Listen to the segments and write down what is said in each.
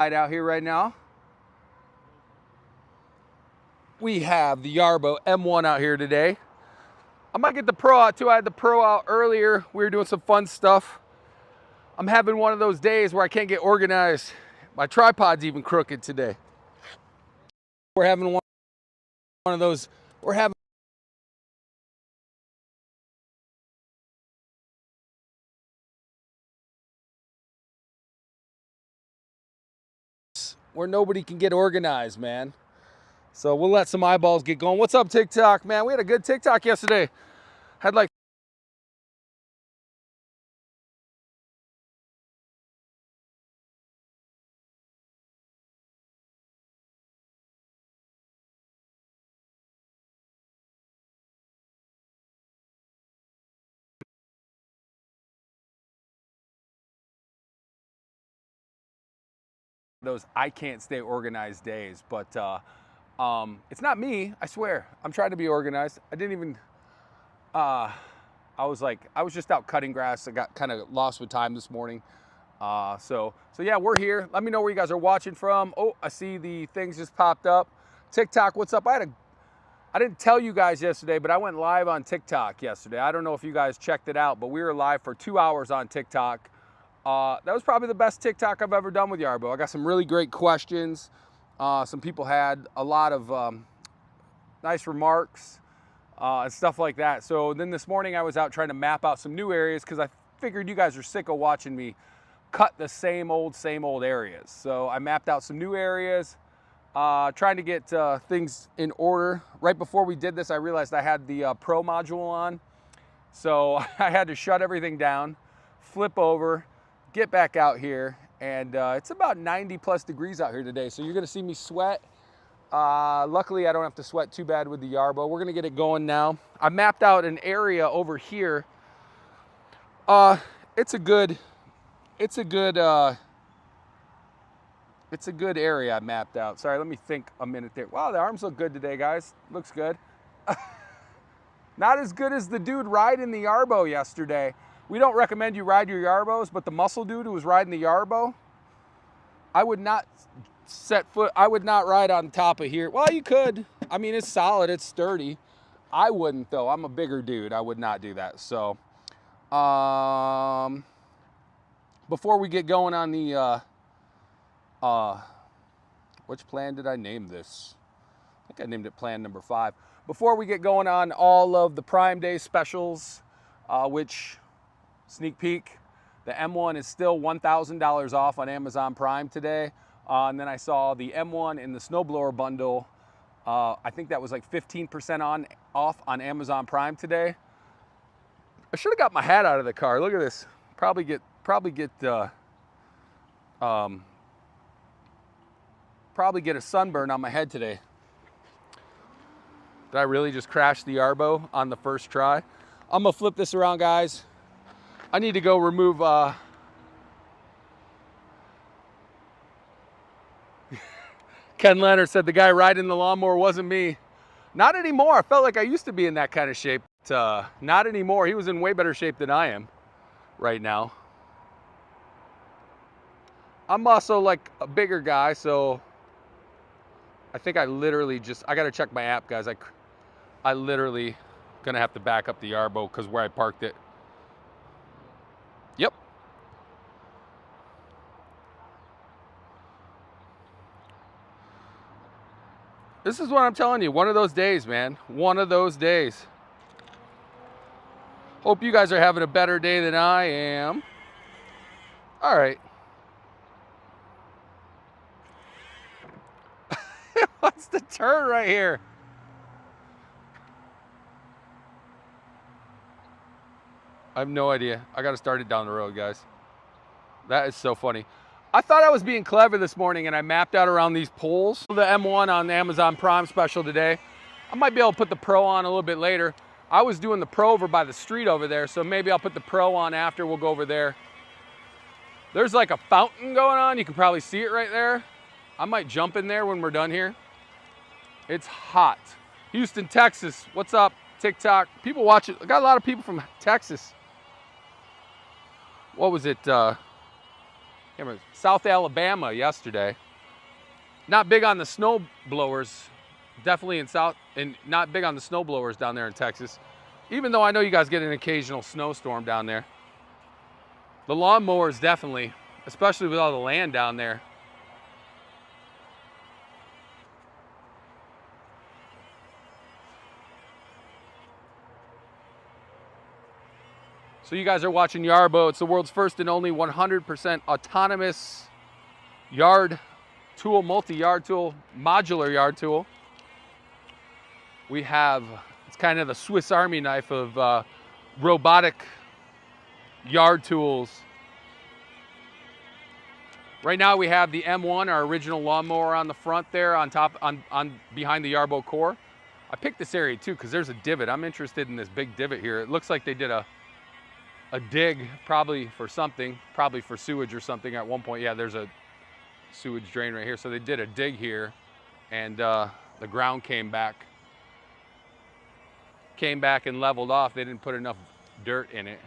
Out here right now. We have the Yarbo M1 out here today. I might get the Pro out too. I had the Pro out earlier. We were doing some fun stuff. I'm having one of those days where I can't get organized. My tripod's even crooked today. We're having one of those. We're having where nobody can get organized, man. So we'll let some eyeballs get going. What's up, TikTok, man? We had a good TikTok yesterday. Had like those I can't stay organized days, but it's not me, I swear. I'm trying to be organized. I didn't even, I was just out cutting grass. I got kind of lost with time this morning. So yeah, we're here. Let me know where you guys are watching from. Oh, I see the things just popped up. TikTok, what's up? I didn't tell you guys yesterday, but I went live on TikTok yesterday. I don't know if you guys checked it out, but we were live for 2 hours on TikTok. That was probably the best TikTok I've ever done with Yarbo. I got some really great questions. Some people had a lot of nice remarks and stuff like that. So then this morning I was out trying to map out some new areas because I figured you guys are sick of watching me cut the same old areas. So I mapped out some new areas, trying to get things in order. Right before we did this, I realized I had the Pro module on. So I had to shut everything down, flip over, get back out here, and it's about 90 plus degrees out here today, so you're gonna see me sweat. Luckily, I don't have to sweat too bad with the Yarbo. We're gonna get it going now. I mapped out an area over here. It's a good area I mapped out. Sorry, let me think a minute there. Wow, the arms look good today, guys. Looks good. Not as good as the dude riding the Yarbo yesterday. We don't recommend you ride your Yarbos, but the muscle dude who was riding the Yarbo, I would not ride on top of here. Well, you could. I mean, it's solid, it's sturdy. I wouldn't though, I'm a bigger dude. I would not do that. So, before we get going on the, which plan did I name this? I think I named it plan number 5. Before we get going on all of the Prime Day specials, which, sneak peek, the M1 is still $1,000 off on Amazon Prime today. And then I saw the M1 in the snowblower bundle. I think that was like 15% off on Amazon Prime today. I should have got my hat out of the car. Look at this. Probably get a sunburn on my head today. Did I really just crash the Yarbo on the first try? I'm gonna flip this around, guys. I need to go remove, Ken Leonard said the guy riding the lawnmower wasn't me. Not anymore. I felt like I used to be in that kind of shape. Not anymore. He was in way better shape than I am right now. I'm also like a bigger guy, so I think I gotta check my app, guys. I literally gonna have to back up the Yarbo because where I parked it. Yep. This is what I'm telling you. One of those days, man. One of those days. Hope you guys are having a better day than I am. All right. What's the turn right here? I have no idea. I got to start it down the road, guys. That is so funny. I thought I was being clever this morning and I mapped out around these poles. The M1 on the Amazon Prime special today. I might be able to put the Pro on a little bit later. I was doing the Pro over by the street over there, so maybe I'll put the Pro on after. We'll go over there. There's like a fountain going on. You can probably see it right there. I might jump in there when we're done here. It's hot. Houston, Texas. What's up? TikTok. People watching. I got a lot of people from Texas. What was it? South Alabama yesterday. Not big on the snow blowers, definitely in South, and not big on the snow blowers down there in Texas. Even though I know you guys get an occasional snowstorm down there. The lawnmowers definitely, especially with all the land down there. So you guys are watching Yarbo. It's the world's first and only 100% autonomous yard tool, multi-yard tool, modular yard tool. We have, it's kind of the Swiss Army knife of robotic yard tools. Right now we have the M1, our original lawnmower, on the front there, on top, on behind the Yarbo core. I picked this area too because there's a divot. I'm interested in this big divot here. It looks like they did a dig, probably for something, probably for sewage or something at one point. Yeah, there's a sewage drain right here. So they did a dig here, and the ground came back and leveled off. They didn't put enough dirt in it.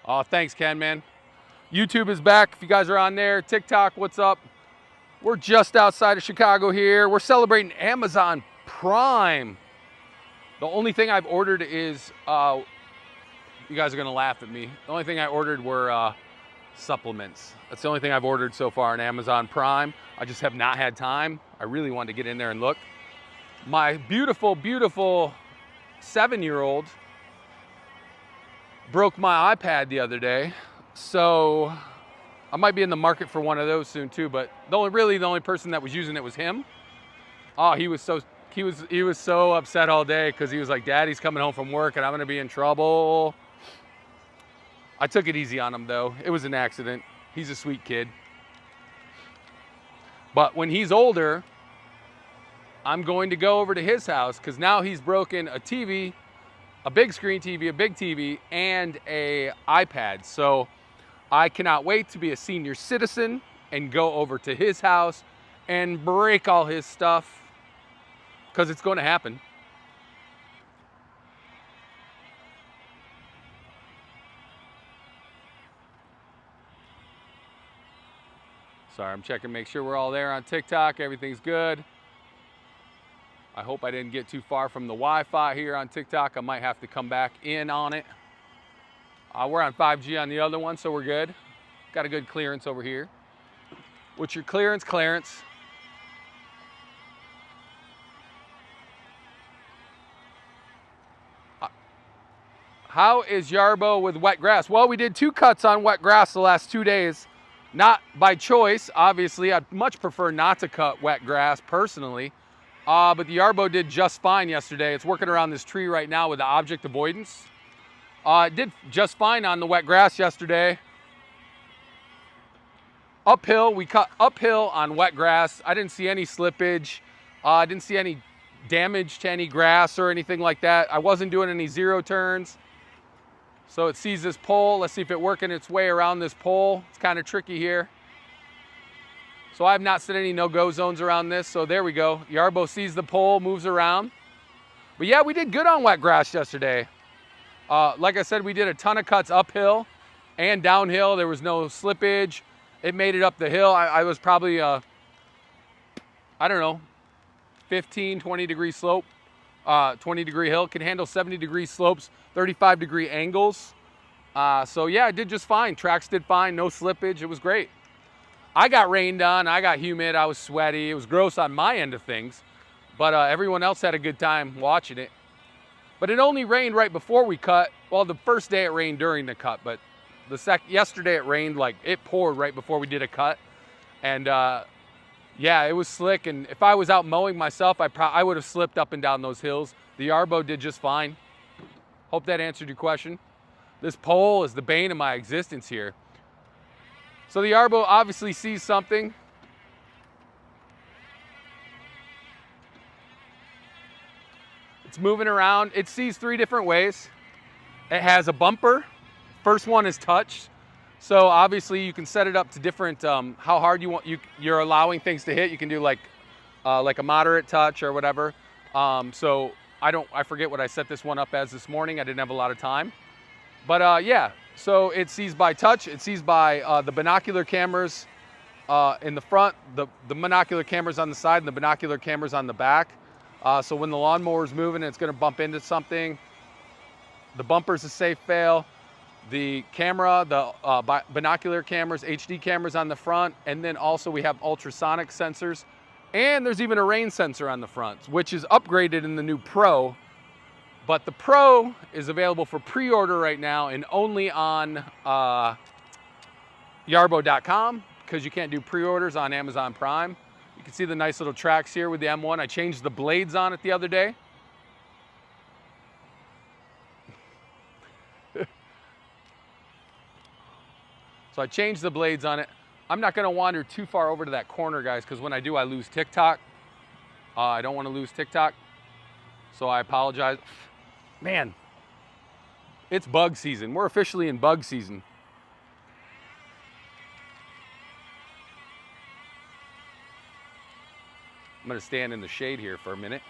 Oh, thanks, Ken, man. YouTube is back. If you guys are on there, TikTok, what's up? We're just outside of Chicago here. We're celebrating Amazon Prime. The only thing I've ordered is, you guys are gonna laugh at me. The only thing I ordered were supplements. That's the only thing I've ordered so far on Amazon Prime. I just have not had time. I really wanted to get in there and look. My beautiful, beautiful 7-year-old broke my iPad the other day. So I might be in the market for one of those soon too, but the only person that was using it was him. Oh, he was so upset all day because he was like, Daddy's coming home from work and I'm gonna be in trouble. I took it easy on him though. It was an accident. He's a sweet kid. But when he's older, I'm going to go over to his house because now he's broken a TV, a big screen TV, a big TV, and a iPad. So I cannot wait to be a senior citizen and go over to his house and break all his stuff, because it's going to happen. Sorry, I'm checking, make sure we're all there on TikTok. Everything's good. I hope I didn't get too far from the Wi-Fi here on TikTok. I might have to come back in on it. We're on 5G on the other one, so we're good. Got a good clearance over here. What's your clearance? Clarence. How is Yarbo with wet grass? Well, we did 2 cuts on wet grass the last 2 days. Not by choice, obviously. I'd much prefer not to cut wet grass personally. But the Yarbo did just fine yesterday. It's working around this tree right now with the object avoidance. It did just fine on the wet grass yesterday. Uphill, we cut uphill on wet grass. I didn't see any slippage. I didn't see any damage to any grass or anything like that. I wasn't doing any zero turns. So it sees this pole. Let's see if it's working its way around this pole. It's kind of tricky here. So I have not set any no-go zones around this. So there we go. Yarbo sees the pole, moves around. But yeah, we did good on wet grass yesterday. Like I said, we did a ton of cuts uphill and downhill. There was no slippage. It made it up the hill. I was probably, I don't know, 15, 20 degree slope, 20 degree hill. Can handle 70 degree slopes, 35 degree angles. So yeah, I did just fine. Tracks did fine, no slippage. It was great. I got rained on, I got humid, I was sweaty. It was gross on my end of things, but everyone else had a good time watching it. But it only rained right before we cut. Well, the first day it rained during the cut, but yesterday it rained, like it poured right before we did a cut. And yeah, it was slick. And if I was out mowing myself, I would have slipped up and down those hills. The Yarbo did just fine. Hope that answered your question. This pole is the bane of my existence here. So the Yarbo obviously sees something. It's moving around. It sees 3 different ways. It has a bumper. First one is touch. So obviously you can set it up to different, how hard you're allowing things to hit. You can do like a moderate touch or whatever. So I forget what I set this one up as this morning. I didn't have a lot of time. But yeah, so it sees by touch. It sees by the binocular cameras in the front, the binocular cameras on the side, and the binocular cameras on the back. So when the lawnmower's moving, it's going to bump into something. The bumper's a safe fail. The camera, the binocular cameras, HD cameras on the front, and then also we have ultrasonic sensors. And there's even a rain sensor on the front, which is upgraded in the new Pro. But the Pro is available for pre-order right now and only on Yarbo.com, because you can't do pre-orders on Amazon Prime. You can see the nice little tracks here with the M1. I changed the blades on it the other day. So I changed the blades on it. I'm not gonna wander too far over to that corner, guys, because when I do, I lose TikTok. I don't wanna lose TikTok, so I apologize. Man, it's bug season. We're officially in bug season. I'm gonna stand in the shade here for a minute.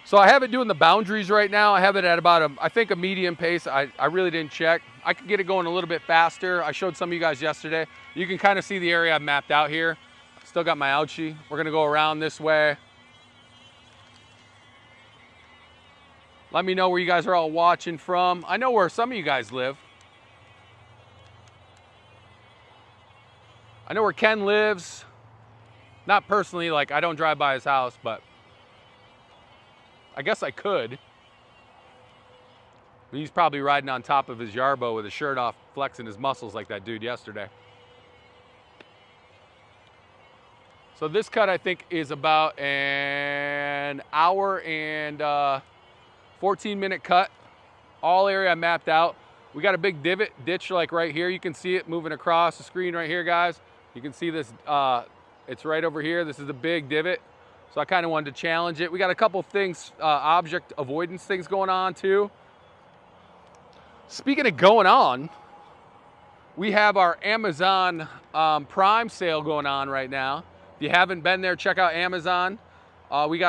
So I have it doing the boundaries right now. I have it at about I think a medium pace. I really didn't check. I could get it going a little bit faster. I showed some of you guys yesterday. You can kind of see the area I've mapped out here. Still got my ouchie. We're gonna go around this way. Let me know where you guys are all watching from. I know where some of you guys live. I know where Ken lives. Not personally, like I don't drive by his house, but I guess I could. He's probably riding on top of his Yarbo with his shirt off, flexing his muscles like that dude yesterday. So this cut, I think, is about an hour and 14-minute cut. All area mapped out. We got a big ditch like right here. You can see it moving across the screen right here, guys. You can see this, it's right over here. This is a big divot. So I kind of wanted to challenge it. We got a couple things, object avoidance things going on too. Speaking of going on, we have our Amazon Prime sale going on right now. If you haven't been there, check out Amazon. Look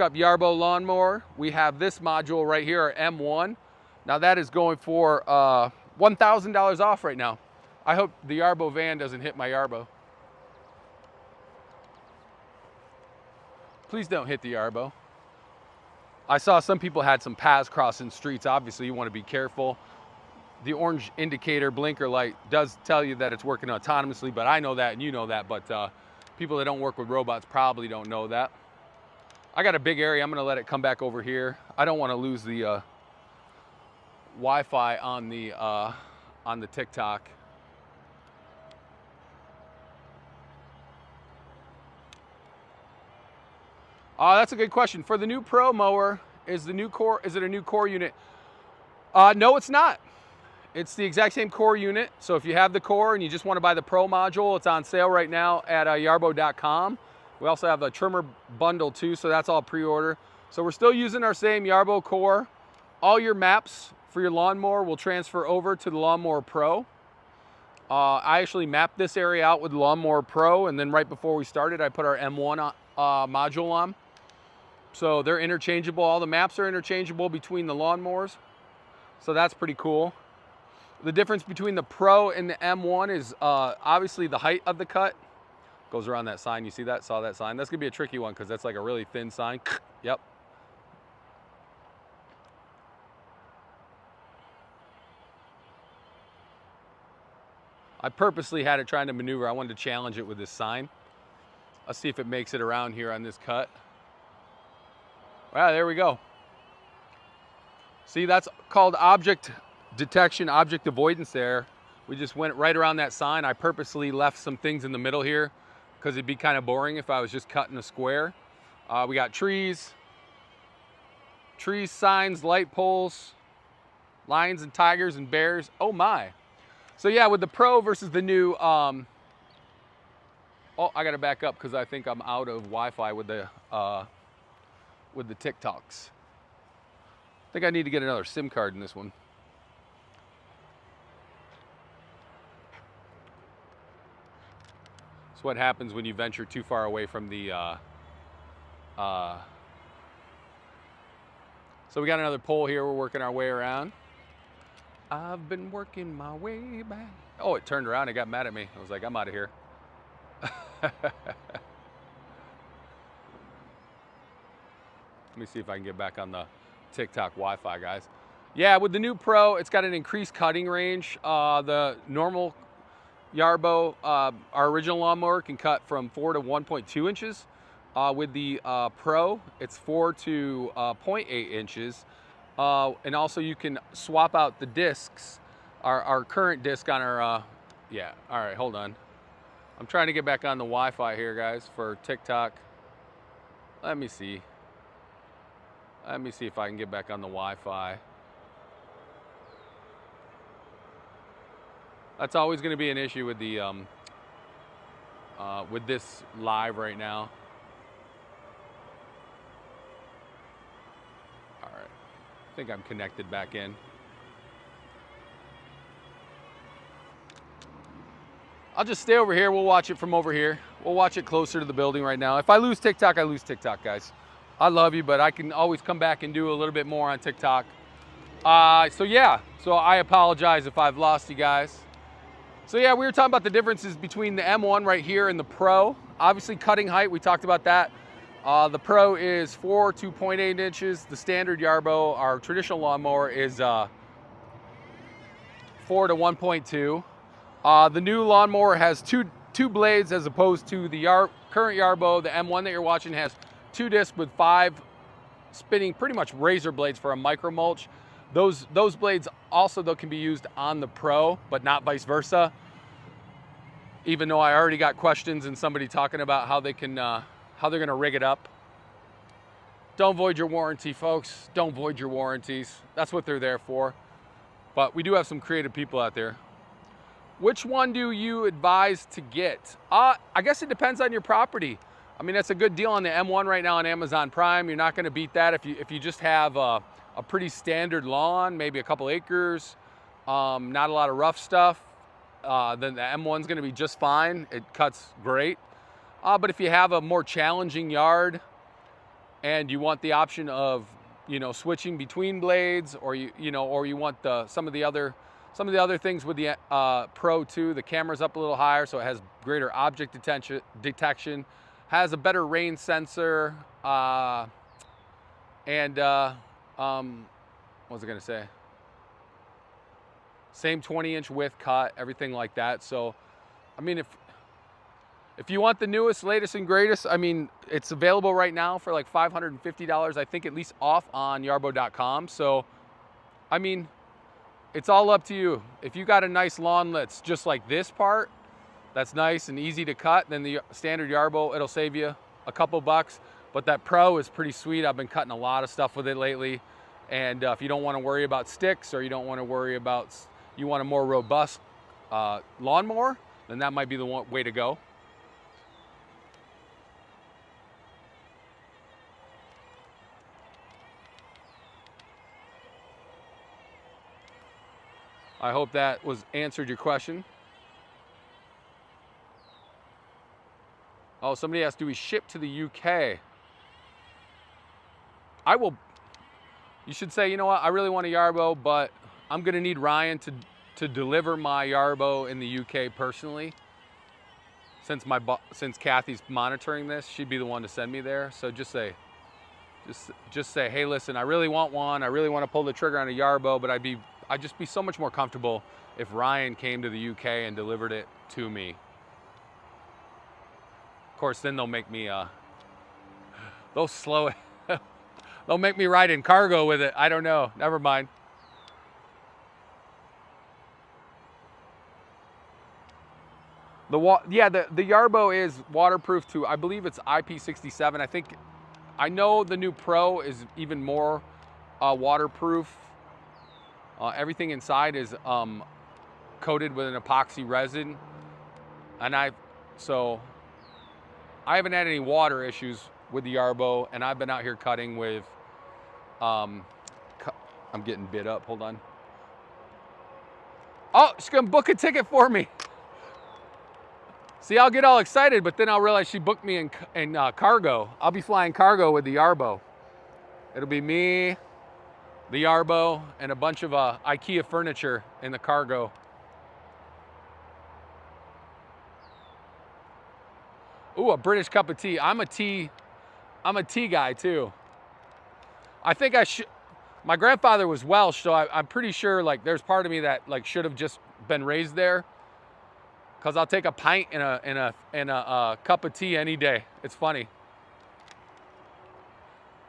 up Yarbo Lawnmower. We have this module right here, our M1. Now that is going for $1,000 off right now. I hope the Yarbo van doesn't hit my Yarbo. Please don't hit the Yarbo. I saw some people had some paths crossing streets. Obviously, you want to be careful. The orange indicator blinker light does tell you that it's working autonomously, but I know that and you know that, but people that don't work with robots probably don't know that. I got a big area. I'm going to let it come back over here. I don't want to lose the Wi-Fi on the TikTok. That's a good question. For the new Pro mower, is it a new core unit? No, it's not. It's the exact same core unit. So if you have the core and you just want to buy the Pro module, it's on sale right now at Yarbo.com. We also have a trimmer bundle too, so that's all pre-order. So we're still using our same Yarbo core. All your maps for your lawnmower will transfer over to the Lawnmower Pro. I actually mapped this area out with the Lawnmower Pro, and then right before we started, I put our M1 module on. So they're interchangeable. All the maps are interchangeable between the lawnmowers. So that's pretty cool. The difference between the Pro and the M1 is obviously the height of the cut. Goes around that sign. You see that? Saw that sign? That's going to be a tricky one because that's like a really thin sign. Yep. I purposely had it trying to maneuver. I wanted to challenge it with this sign. Let's see if it makes it around here on this cut. Wow, there we go. See, that's called object detection, object avoidance there. We just went right around that sign. I purposely left some things in the middle here because it'd be kind of boring if I was just cutting a square. We got trees, signs, light poles, lions and tigers and bears. Oh my. So yeah, with the Pro versus the new, oh, I gotta back up because I think I'm out of Wi-Fi with the TikToks. I think I need to get another SIM card in this one. It's what happens when you venture too far away from the So we got another pole here. We're working our way around. I've been working my way back. Oh, it turned around and got mad at me. I was like, I'm out of here. Let me see if I can get back on the TikTok Wi-Fi, guys. Yeah, with the new Pro, it's got an increased cutting range. The normal Yarbo, our original lawnmower, can cut from 4 to 1.2 inches. With the Pro, it's 4 to 0.8 inches. And also you can swap out the discs, our current disc on our, yeah, all right, hold on. I'm trying to get back on the Wi-Fi here, guys, for TikTok. Let me see. Let me see if I can get back on the Wi-Fi. That's always going to be an issue with the with this live right now. All right, I think I'm connected back in. I'll just stay over here. We'll watch it from over here. We'll watch it closer to the building right now. If I lose TikTok, I lose TikTok, guys. I love you, but I can always come back and do a little bit more on TikTok. So yeah, so I apologize if I've lost you guys. So yeah, we were talking about the differences between the M1 right here and the Pro. Obviously cutting height, we talked about that. The Pro is 4 to 0.8 inches. The standard Yarbo, our traditional lawnmower, is 4 to 1.2. The new lawnmower has two blades as opposed to the current Yarbo. The M1 that you're watching has 2 discs with 5 spinning, pretty much razor blades for a micro mulch. Those blades also though can be used on the Pro, but not vice versa. Even though I already got questions and somebody talking about how they can, how they're gonna rig it up. Don't void your warranty, folks. Don't void your warranties. That's what they're there for. But we do have some creative people out there. Which one do you advise to get? I guess it depends on your property. I mean, that's a good deal on the M1 right now on Amazon Prime. You're not gonna beat that if you just have a pretty standard lawn, maybe a couple acres, not a lot of rough stuff, then the M1's gonna be just fine. It cuts great. But if you have a more challenging yard and you want the option of, you know, switching between blades, or you want some of the other things with the Pro 2, the camera's up a little higher, so it has greater object detection, has a better rain sensor, and what was I gonna say? Same 20-inch width cut, everything like that. So, I mean, if you want the newest, latest, and greatest, I mean, it's available right now for like $550, I think, at least off on yarbo.com. So, I mean, it's all up to you. If you got a nice lawn that's just like this part, that's nice and easy to cut, then the standard Yarbo, it'll save you a couple bucks. But that Pro is pretty sweet. I've been cutting a lot of stuff with it lately. And if you don't want to worry about sticks, or you don't want to worry about, you want a more robust lawnmower, then that might be the way to go. I hope that answered your question. Oh, somebody asked, do we ship to the UK? I will. You should say, you know what, I really want a Yarbo, but I'm gonna need Ryan to deliver my Yarbo in the UK personally. Since Kathy's monitoring this, she'd be the one to send me there. So just say, hey, listen, I really want one. I really want to pull the trigger on a Yarbo, but I'd just be so much more comfortable if Ryan came to the UK and delivered it to me. Of course, then they'll make me, they'll slow it. They'll make me ride in cargo with it. I don't know, never mind. The Yarbo is waterproof to, I believe it's IP67. I know the new Pro is even more waterproof. Everything inside is coated with an epoxy resin, and so I haven't had any water issues with the Yarbo, and I've been out here cutting with, I'm getting bid up, hold on. Oh, she's gonna book a ticket for me. See, I'll get all excited, but then I'll realize she booked me in cargo. I'll be flying cargo with the Yarbo. It'll be me, the Yarbo, and a bunch of IKEA furniture in the cargo. Ooh, a British cup of tea. I'm a tea guy too. I think I should. My grandfather was Welsh, so I'm pretty sure like there's part of me that like should have just been raised there. Cause I'll take a pint in a cup of tea any day. It's funny.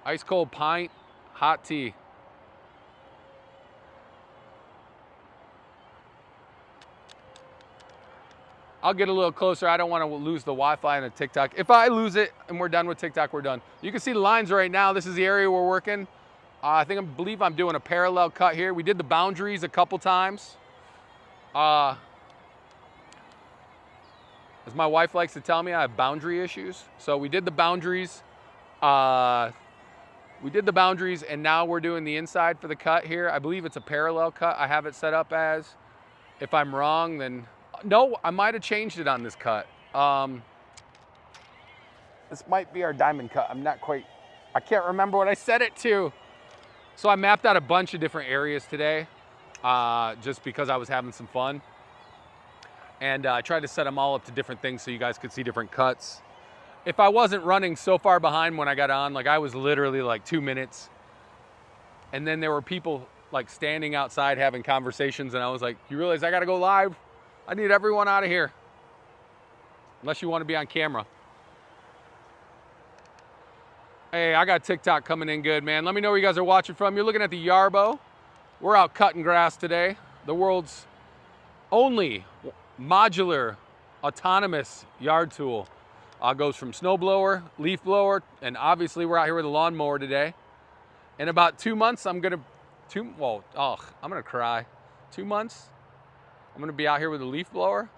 Ice cold pint, hot tea. I'll get a little closer. I don't want to lose the Wi-Fi on the TikTok. If I lose it and we're done with TikTok, we're done. You can see the lines right now. This is the area we're working. I believe I'm doing a parallel cut here. We did the boundaries a couple times. As my wife likes to tell me, I have boundary issues. So we did the boundaries. And now we're doing the inside for the cut here. I believe it's a parallel cut. I have it set up as. If I'm wrong, then no, I might have changed it on this cut. This might be our diamond cut. I'm not quite, I can't remember what I set it to. So I mapped out a bunch of different areas today, just because I was having some fun. And I tried to set them all up to different things so you guys could see different cuts. If I wasn't running so far behind when I got on, like I was literally like 2 minutes. And then there were people like standing outside having conversations, and I was like, you realize I gotta go live? I need everyone out of here. Unless you want to be on camera. Hey, I got TikTok coming in good, man. Let me know where you guys are watching from. You're looking at the Yarbo. We're out cutting grass today. The world's only modular, autonomous yard tool. Goes from snowblower, leaf blower, and obviously we're out here with a lawnmower today. In about 2 months, I'm gonna cry. 2 months? I'm gonna be out here with a leaf blower.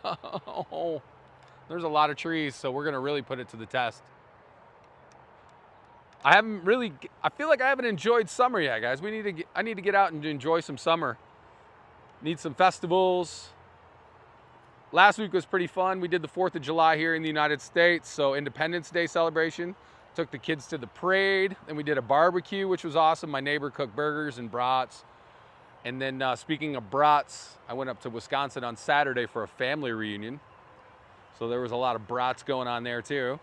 Oh, there's a lot of trees, so we're gonna really put it to the test. I feel like I haven't enjoyed summer yet, guys. I need to get out and enjoy some summer. Need some festivals. Last week was pretty fun. We did the 4th of July here in the United States, so Independence Day celebration. Took the kids to the parade, and we did a barbecue, which was awesome. My neighbor cooked burgers and brats. And then speaking of brats, I went up to Wisconsin on Saturday for a family reunion. So there was a lot of brats going on there too.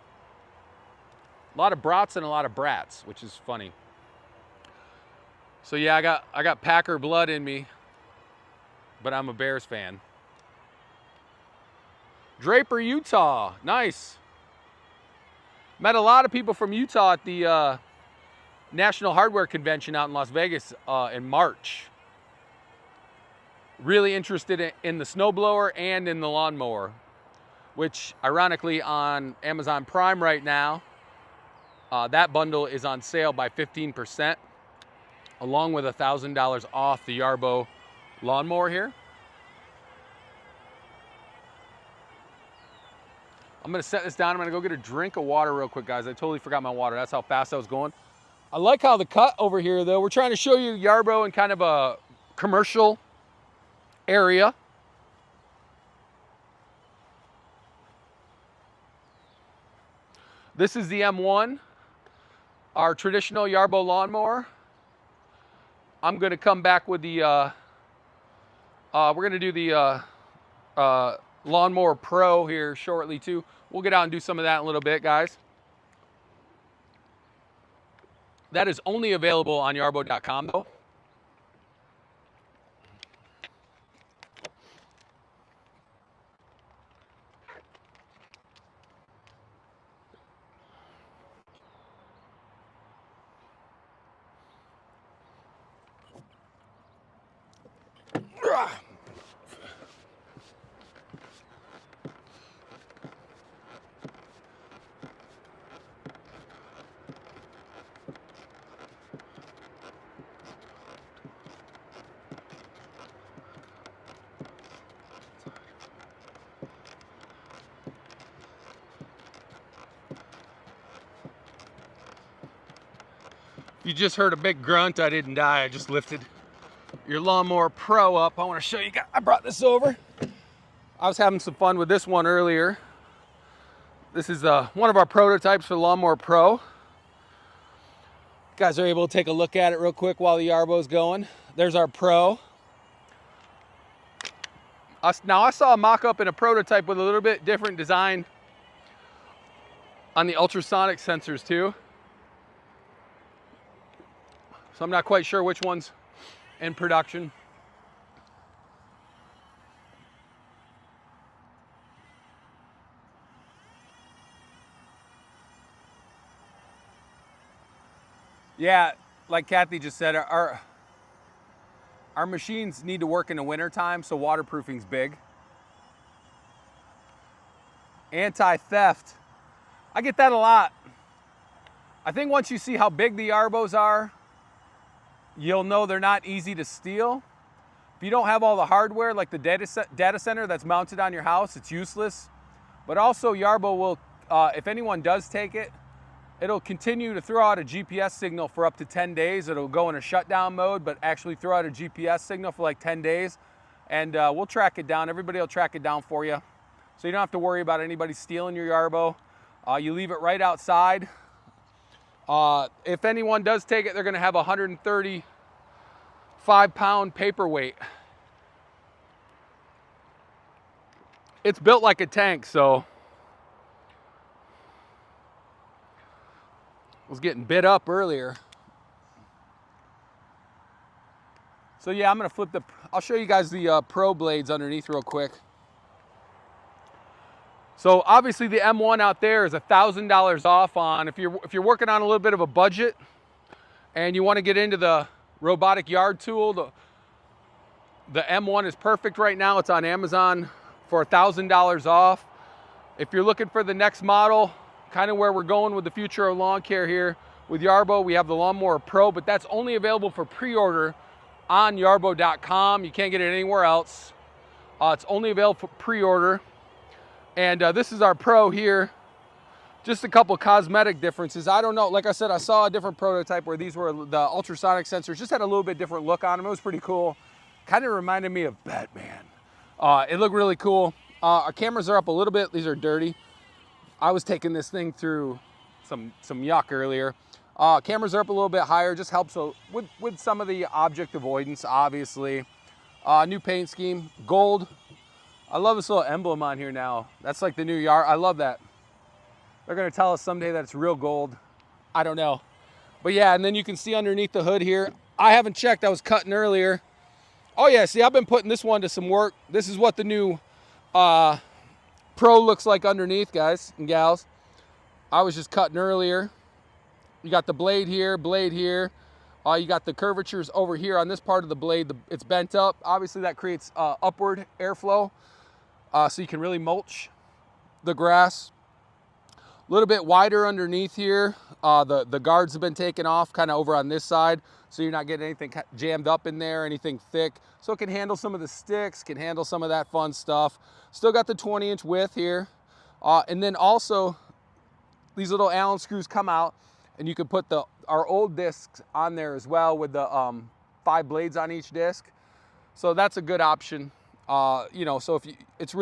A lot of brats and a lot of brats, which is funny. So yeah, I got Packer blood in me, but I'm a Bears fan. Draper, Utah, nice. Met a lot of people from Utah at the National Hardware Convention out in Las Vegas in March. Really interested in the snowblower and in the lawnmower, which ironically on Amazon Prime right now, that bundle is on sale by 15%, along with $1,000 off the Yarbo lawnmower here. I'm gonna set this down. I'm gonna go get a drink of water real quick, guys. I totally forgot my water. That's how fast I was going. I like how the cut over here, though. We're trying to show you Yarbo in kind of a commercial area. This is the M1, our traditional Yarbo lawnmower. I'm gonna come back with the, we're gonna do the Lawnmower Pro here shortly too. We'll get out and do some of that in a little bit, guys. That is only available on yarbo.com though. You just heard a big grunt. I didn't die. I just lifted your Lawnmower Pro up. I want to show you guys. I brought this over. I was having some fun with this one earlier. This is one of our prototypes for Lawnmower Pro. guys are able to take a look at it real quick while the Yarbo's going. There's our Pro. Now I saw a mock-up and a prototype with a little bit different design on the ultrasonic sensors too. So I'm not quite sure which one's in production. Yeah, like Kathy just said, our machines need to work in the winter time, so waterproofing's big. Anti-theft. I get that a lot. I think once you see how big the Yarbos are, you'll know they're not easy to steal. If you don't have all the hardware, like the data center that's mounted on your house, it's useless. But also Yarbo will, if anyone does take it, it'll continue to throw out a GPS signal for up to 10 days. It'll go in a shutdown mode, but actually throw out a GPS signal for like 10 days. And we'll track it down. Everybody will track it down for you. So you don't have to worry about anybody stealing your Yarbo. You leave it right outside. If anyone does take it, they're gonna have a 135-pound paperweight. It's built like a tank, so. Was getting bit up earlier. So yeah, I'm gonna I'll show you guys the Pro blades underneath real quick. So obviously the M1 out there is $1,000 off on, if you're working on a little bit of a budget and you wanna get into the robotic yard tool, the M1 is perfect right now. It's on Amazon for $1,000 off. If you're looking for the next model, kind of where we're going with the future of lawn care here with Yarbo, we have the Lawnmower Pro, but that's only available for pre-order on yarbo.com. You can't get it anywhere else. It's only available for pre-order. And this is our Pro here. Just a couple cosmetic differences. I don't know, like I said, I saw a different prototype where these were the ultrasonic sensors, just had a little bit different look on them. It was pretty cool. Kind of reminded me of Batman. It looked really cool. Our cameras are up a little bit. These are dirty. I was taking this thing through some yuck earlier. Cameras are up a little bit higher, just helps with some of the object avoidance, obviously. New paint scheme, gold. I love this little emblem on here now. That's like the new yard. I love that. They're gonna tell us someday that it's real gold. I don't know. But yeah, and then you can see underneath the hood here. I haven't checked, I was cutting earlier. Oh yeah, see, I've been putting this one to some work. This is what the new Pro looks like underneath, guys and gals. I was just cutting earlier. You got the blade here, you got the curvatures over here on this part of the blade. It's bent up. Obviously that creates upward airflow, so you can really mulch the grass. A little bit wider underneath here. The guards have been taken off kind of over on this side, so you're not getting anything jammed up in there, anything thick. So it can handle some of the sticks, can handle some of that fun stuff. Still got the 20-inch width here. And then also, these little Allen screws come out, and you can put our old discs on there as well with the 5 blades on each disc. So that's a good option. You know, so it's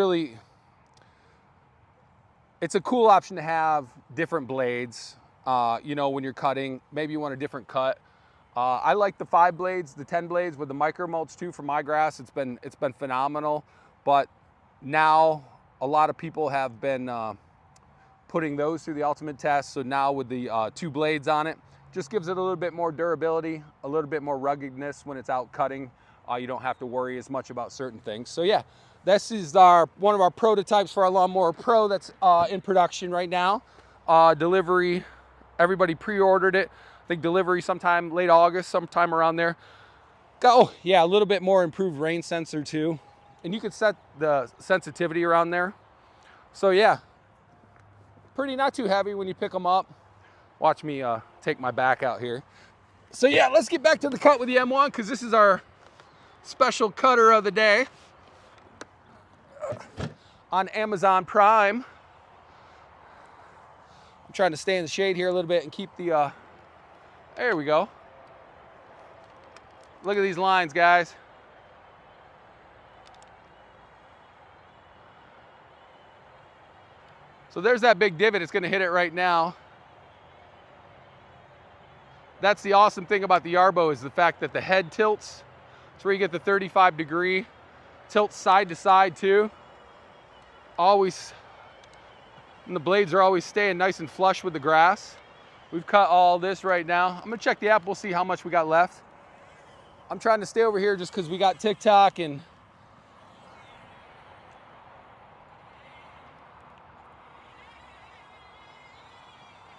a cool option to have different blades. You know, when you're cutting, maybe you want a different cut. I like the 5 blades, the 10 blades with the micro mulch too for my grass. It's been phenomenal. But now a lot of people have been putting those through the ultimate test. So now with the 2 blades on it, just gives it a little bit more durability, a little bit more ruggedness when it's out cutting. You don't have to worry as much about certain things. So yeah, this is one of our prototypes for our Lawnmower Pro that's in production right now. Delivery, everybody pre-ordered it. I think delivery sometime late August, sometime around there. Oh yeah, a little bit more improved rain sensor too. And you can set the sensitivity around there. So yeah, pretty not too heavy when you pick them up. Watch me take my back out here. So yeah, let's get back to the cut with the M1 because this is our special cutter of the day on Amazon Prime. I'm trying to stay in the shade here a little bit and keep the, there we go. Look at these lines, guys. So there's that big divot. It's going to hit it right now. that's the awesome thing about the Yarbo, is the fact that the head tilts. It's where you get the 35-degree tilt side to side too. Always, and the blades are always staying nice and flush with the grass. We've cut all this right now. I'm gonna check the app, we'll see how much we got left. I'm trying to stay over here just because we got TikTok and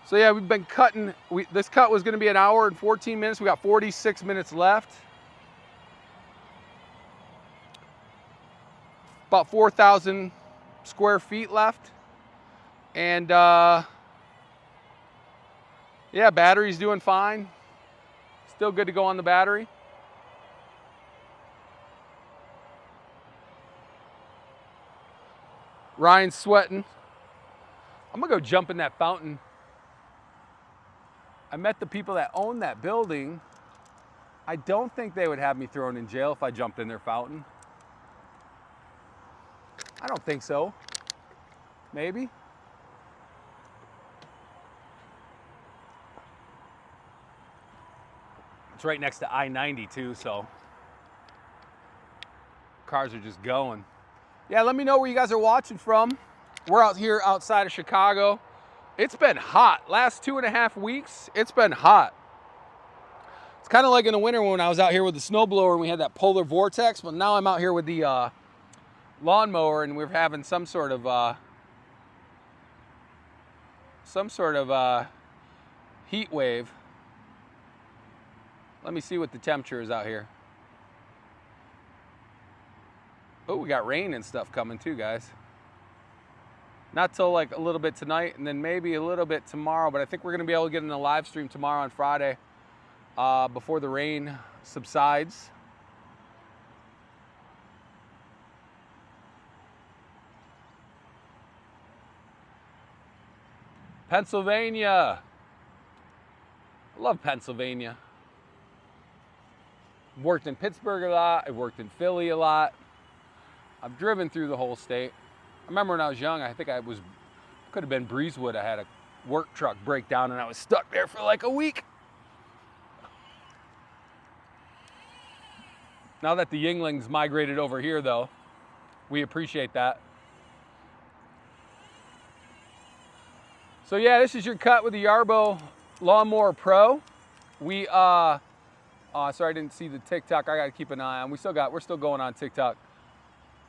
so yeah, we've been cutting. This cut was gonna be an hour and 14 minutes. We got 46 minutes left. About 4,000 square feet left. And yeah, battery's doing fine. Still good to go on the battery. Ryan's sweating. I'm gonna go jump in that fountain. I met the people that own that building. I don't think they would have me thrown in jail if I jumped in their fountain. I don't think so. Maybe. It's right next to I-90 too, so cars are just going. Yeah, let me know where you guys are watching from. We're out here outside of Chicago. It's been hot. Last 2.5 weeks, it's been hot. It's kind of like in the winter when I was out here with the snowblower and we had that polar vortex, but now I'm out here with the lawnmower and we're having some sort of heat wave. Let me see what the temperature is out here. Oh, we got rain and stuff coming too, guys. Not till like a little bit tonight and then maybe a little bit tomorrow, but I think we're gonna be able to get in the live stream tomorrow on Friday before the rain subsides. Pennsylvania. I love Pennsylvania. I've worked in Pittsburgh a lot. I've worked in Philly a lot. I've driven through the whole state. I remember when I was young, I think could have been Breezewood. I had a work truck break down and I was stuck there for like a week. Now that the Yinglings migrated over here though, we appreciate that. So yeah, this is your cut with the Yarbo Lawnmower Pro. Sorry I didn't see the TikTok. I gotta keep an eye on. We're still going on TikTok.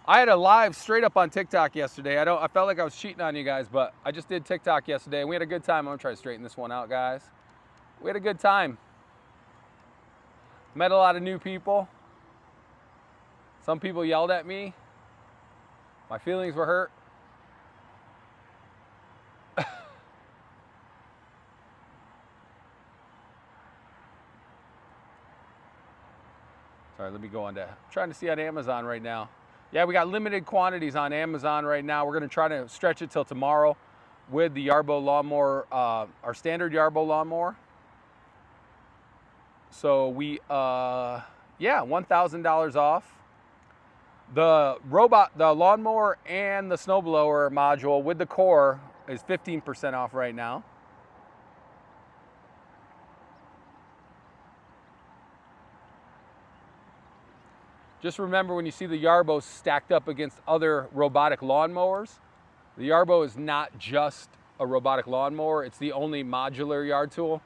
I had a live straight up on TikTok yesterday. I felt like I was cheating on you guys, but I just did TikTok yesterday and we had a good time. I'm gonna try to straighten this one out, guys. We had a good time. Met a lot of new people. Some people yelled at me. My feelings were hurt. Sorry, let me go on to, I'm trying to see on Amazon right now. Yeah, we got limited quantities on Amazon right now. We're gonna try to stretch it till tomorrow with the Yarbo lawnmower, our standard Yarbo lawnmower. So we, yeah, $1,000 off. The lawnmower and the snowblower module with the core is 15% off right now. Just remember when you see the Yarbo stacked up against other robotic lawnmowers, the Yarbo is not just a robotic lawnmower, it's the only modular yard tool.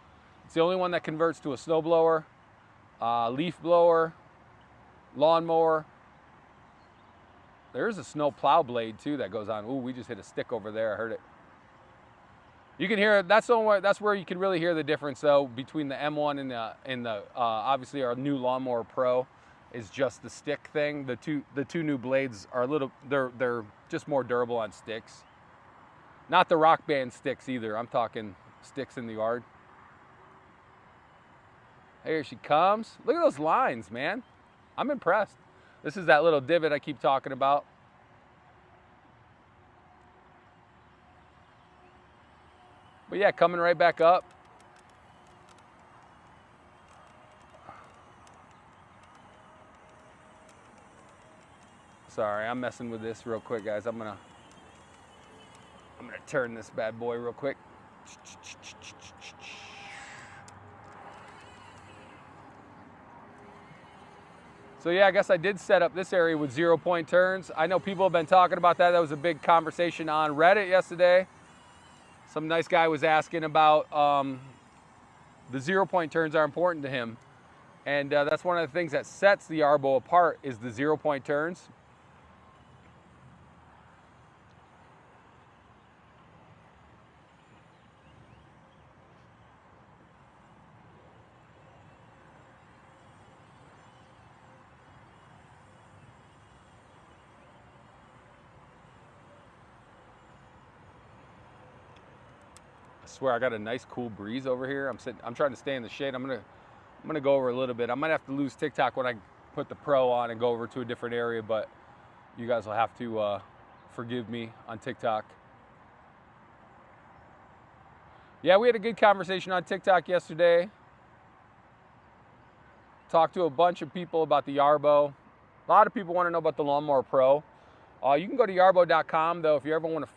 It's the only one that converts to a snowblower, leaf blower, lawnmower. There's a snow plow blade too that goes on. Ooh, we just hit a stick over there, I heard it. You can hear it, that's where you can really hear the difference though between the M1 and the obviously our new Lawnmower Pro. Is just the stick thing. The two new blades are they're just more durable on sticks. Not the Rock Band sticks either. I'm talking sticks in the yard. Here she comes. Look at those lines, man. I'm impressed. This is that little divot I keep talking about. But yeah, coming right back up. Sorry, I'm messing with this real quick, guys. I'm gonna turn this bad boy real quick. So yeah, I guess I did set up this area with 0-point turns. I know people have been talking about that. That was a big conversation on Reddit yesterday. Some nice guy was asking about the 0-point turns are important to him. And that's one of the things that sets the Yarbo apart is the 0-point turns. I swear I got a nice cool breeze over here. I'm trying to stay in the shade. I'm gonna go over a little bit. I might have to lose TikTok when I put the Pro on and go over to a different area, but you guys will have to forgive me on TikTok. Yeah, we had a good conversation on TikTok yesterday. Talked to a bunch of people about the Yarbo. A lot of people want to know about the Lawnmower Pro. You can go to yarbo.com though if you ever want to,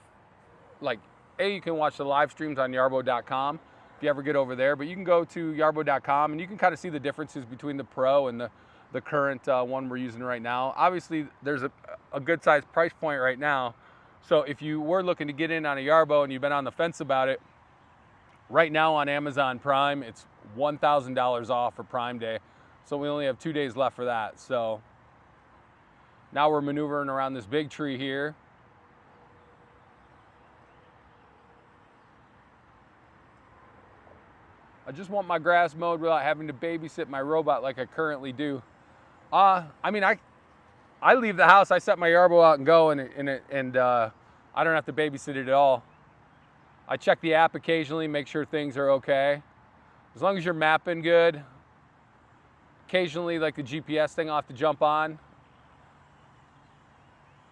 you can watch the live streams on yarbo.com if you ever get over there, but you can go to yarbo.com and you can kind of see the differences between the Pro and the current one we're using right now. Obviously, there's a good sized price point right now. So if you were looking to get in on a Yarbo and you've been on the fence about it, right now on Amazon Prime, it's $1,000 off for Prime Day. So we only have 2 days left for that. So now we're maneuvering around this big tree here. I just want my grass mowed without having to babysit my robot like I currently do. I leave the house, I set my Yarbo out and go, and I don't have to babysit it at all. I check the app occasionally, make sure things are okay. As long as you're mapping good, occasionally like the GPS thing I'll have to jump on,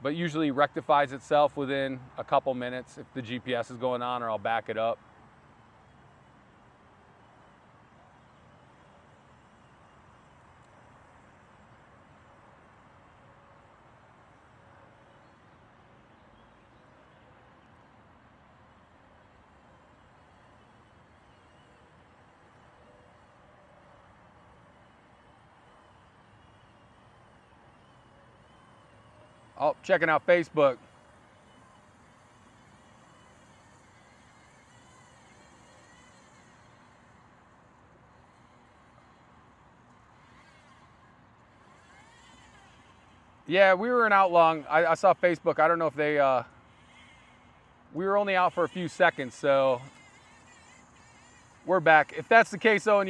but usually rectifies itself within a couple minutes if the GPS is going on, or I'll back it up. Oh, checking out Facebook. Yeah, we were out long. I saw Facebook. I don't know if they, we were only out for a few seconds, so we're back. If that's the case though,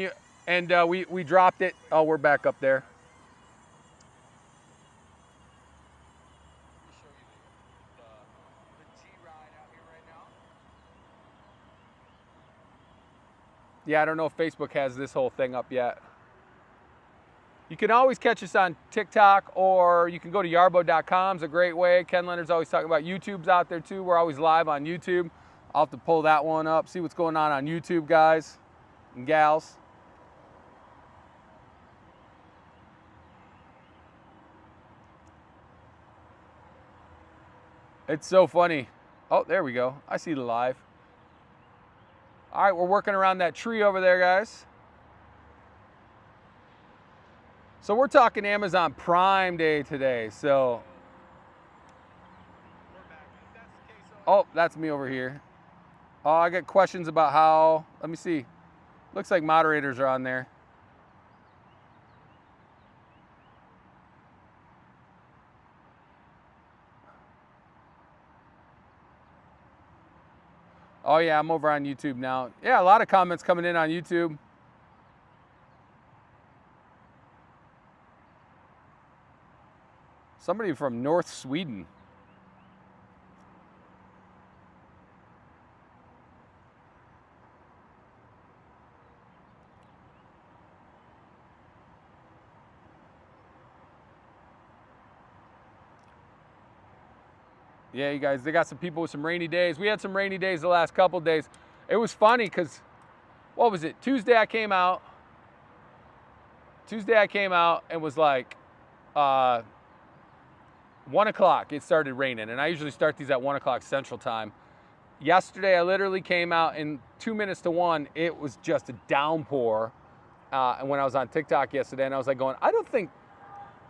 and we dropped it, oh, we're back up there. Yeah, I don't know if Facebook has this whole thing up yet. You can always catch us on TikTok, or you can go to yarbo.com. It's a great way. Ken Leonard's always talking about YouTube's out there too. We're always live on YouTube. I'll have to pull that one up, see what's going on YouTube, guys and gals. It's so funny. Oh, there we go. I see the live. All right, we're working around that tree over there, guys. So we're talking Amazon Prime Day today. So, oh, that's me over here. Oh, I got questions about how, let me see. Looks like moderators are on there. Oh yeah, I'm over on YouTube now. Yeah, a lot of comments coming in on YouTube. Somebody from North Sweden. Yeah, you guys, they got some people with some rainy days. We had some rainy days the last couple days. It was funny because, what was it? Tuesday I came out and was like 1 o'clock. It started raining, and I usually start these at 1 o'clock Central Time. Yesterday I literally came out in 2 minutes to 1. It was just a downpour. And when I was on TikTok yesterday, and I was like going, I don't think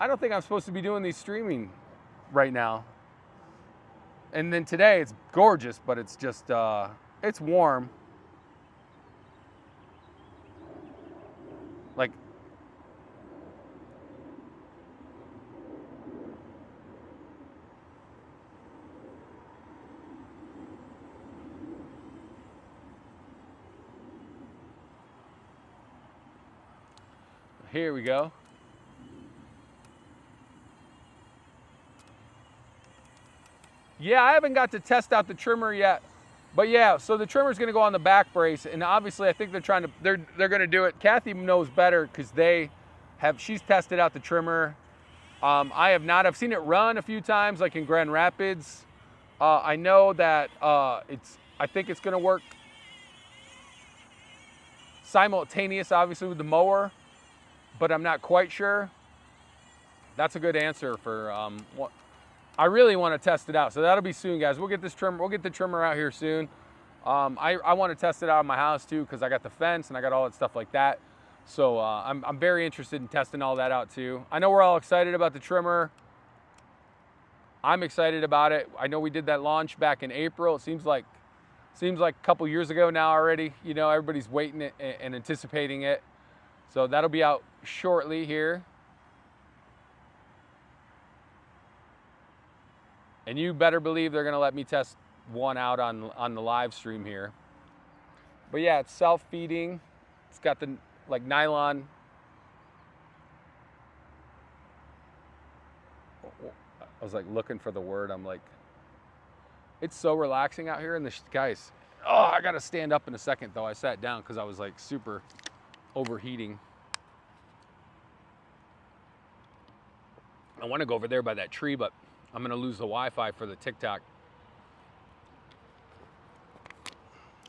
I don't think I'm supposed to be doing these streaming right now. And then today it's gorgeous, but it's just, it's warm. Like, here we go. Yeah, I haven't got to test out the trimmer yet, but yeah, so the trimmer's gonna go on the back brace, and obviously I think they're gonna do it. Kathy knows better because she's tested out the trimmer. I have not. I've seen it run a few times, like in Grand Rapids. I know that I think it's gonna work simultaneous, obviously, with the mower, but I'm not quite sure. That's a good answer for what. I really want to test it out, so that'll be soon, guys. We'll get the trimmer out here soon. I want to test it out in my house too, because I got the fence and I got all that stuff like that. So I'm very interested in testing all that out too. I know we're all excited about the trimmer. I'm excited about it. I know we did that launch back in April. It seems like a couple years ago now already. You know, everybody's waiting and anticipating it. So that'll be out shortly here. And you better believe they're gonna let me test one out on the live stream here. But yeah, it's self-feeding. It's got the like nylon. I was like looking for the word. I'm like, it's so relaxing out here, and the guys. Oh, I gotta stand up in a second though. I sat down because I was like super overheating. I want to go over there by that tree, but I'm gonna lose the Wi-Fi for the TikTok.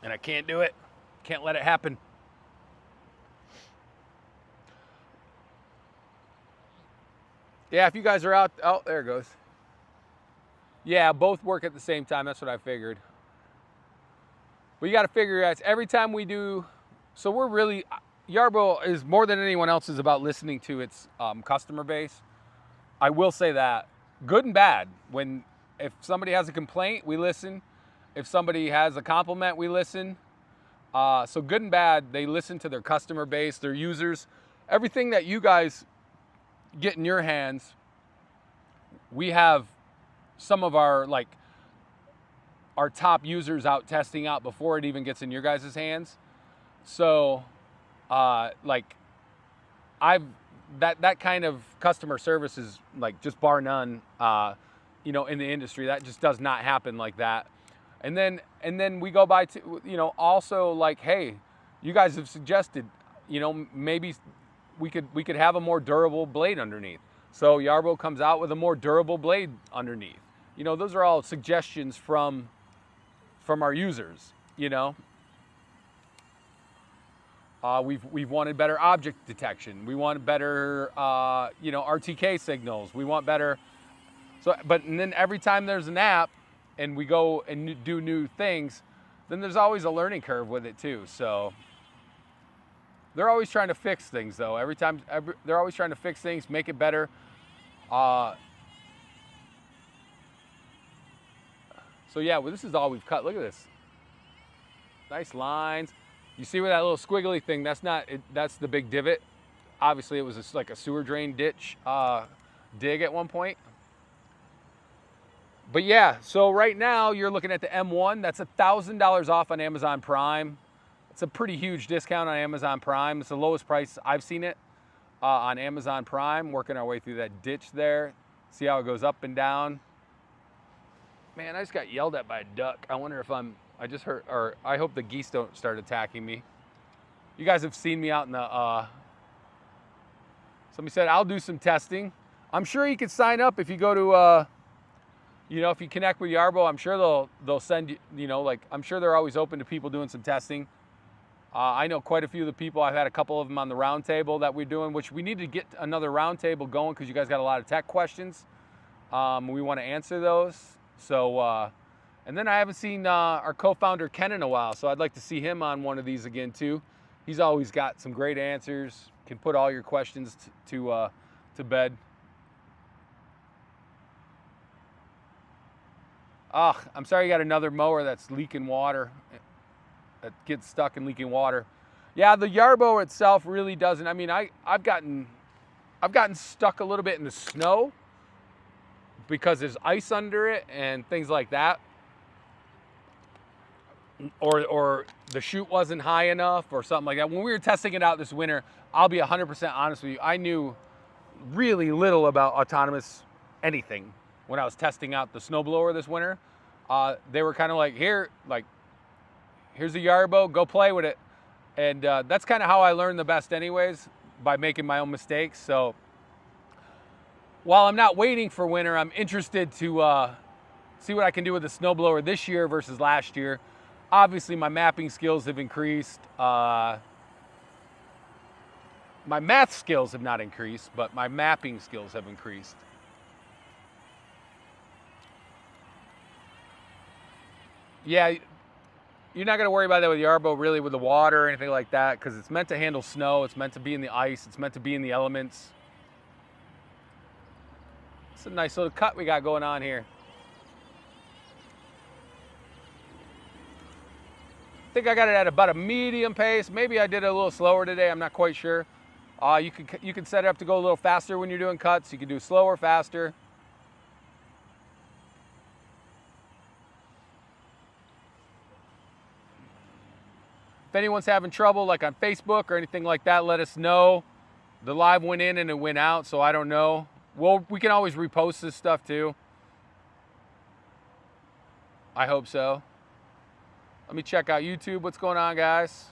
And I can't do it. Can't let it happen. Yeah, if you guys are out, oh, there it goes. Yeah, both work at the same time. That's what I figured. But you got to figure out every time we do. So we're really, Yarbo is more than anyone else is about listening to its customer base. I will say that. Good and bad. If somebody has a complaint, we listen. If somebody has a compliment, we listen. So good and bad, they listen to their customer base, their users. Everything that you guys get in your hands, we have some of our top users out testing out before it even gets in your guys' hands. So that kind of customer service is like just bar none, in the industry. That just does not happen like that. And then we go by to, also like, hey, you guys have suggested, maybe we could have a more durable blade underneath. So Yarbo comes out with a more durable blade underneath. Those are all suggestions from our users, We've wanted better object detection. We want better, RTK signals. We want better. And then every time there's an app and we go and do new things, then there's always a learning curve with it too. So they're always trying to fix things though. They're always trying to fix things, make it better. So yeah, well, this is all we've cut. Look at this. Nice lines. You see where that little squiggly thing, that's the big divot. Obviously it was like a sewer drain ditch dig at one point. But yeah, so right now you're looking at the M1. That's $1,000 off on Amazon Prime. It's a pretty huge discount on Amazon Prime. It's the lowest price I've seen it on Amazon Prime. Working our way through that ditch there. See how it goes up and down. Man, I just got yelled at by a duck. I wonder if I just heard, or I hope the geese don't start attacking me. You guys have seen me out in the, somebody said, I'll do some testing. I'm sure you could sign up if you go to, if you connect with Yarbo. I'm sure they'll send you, I'm sure they're always open to people doing some testing. I know quite a few of the people. I've had a couple of them on the round table that we're doing, which we need to get another round table going because you guys got a lot of tech questions. We want to answer those. So, and then I haven't seen our co-founder Ken in a while, so I'd like to see him on one of these again too. He's always got some great answers, can put all your questions to bed. Ugh, I'm sorry you got another mower that's leaking water, that gets stuck in leaking water. Yeah, the Yarbo itself really doesn't. I mean, I've gotten stuck a little bit in the snow because there's ice under it and things like that. Or the chute wasn't high enough or something like that. When we were testing it out this winter, I'll be 100% honest with you, I knew really little about autonomous anything when I was testing out the snowblower this winter. They were kind of like, here's a Yarbo, go play with it. And that's kind of how I learned the best anyways, by making my own mistakes. So while I'm not waiting for winter, I'm interested to see what I can do with the snowblower this year versus last year. Obviously, my mapping skills have increased. My math skills have not increased, but my mapping skills have increased. Yeah, you're not going to worry about that with Yarbo, really, with the water or anything like that, because it's meant to handle snow. It's meant to be in the ice. It's meant to be in the elements. It's a nice little cut we got going on here. I think I got it at about a medium pace. Maybe I did it a little slower today. I'm not quite sure. You can set it up to go a little faster when you're doing cuts. You can do slower, faster. If anyone's having trouble, like on Facebook or anything like that, let us know. The live went in and it went out, so I don't know. Well, we can always repost this stuff too. I hope so. Let me check out YouTube. What's going on, guys?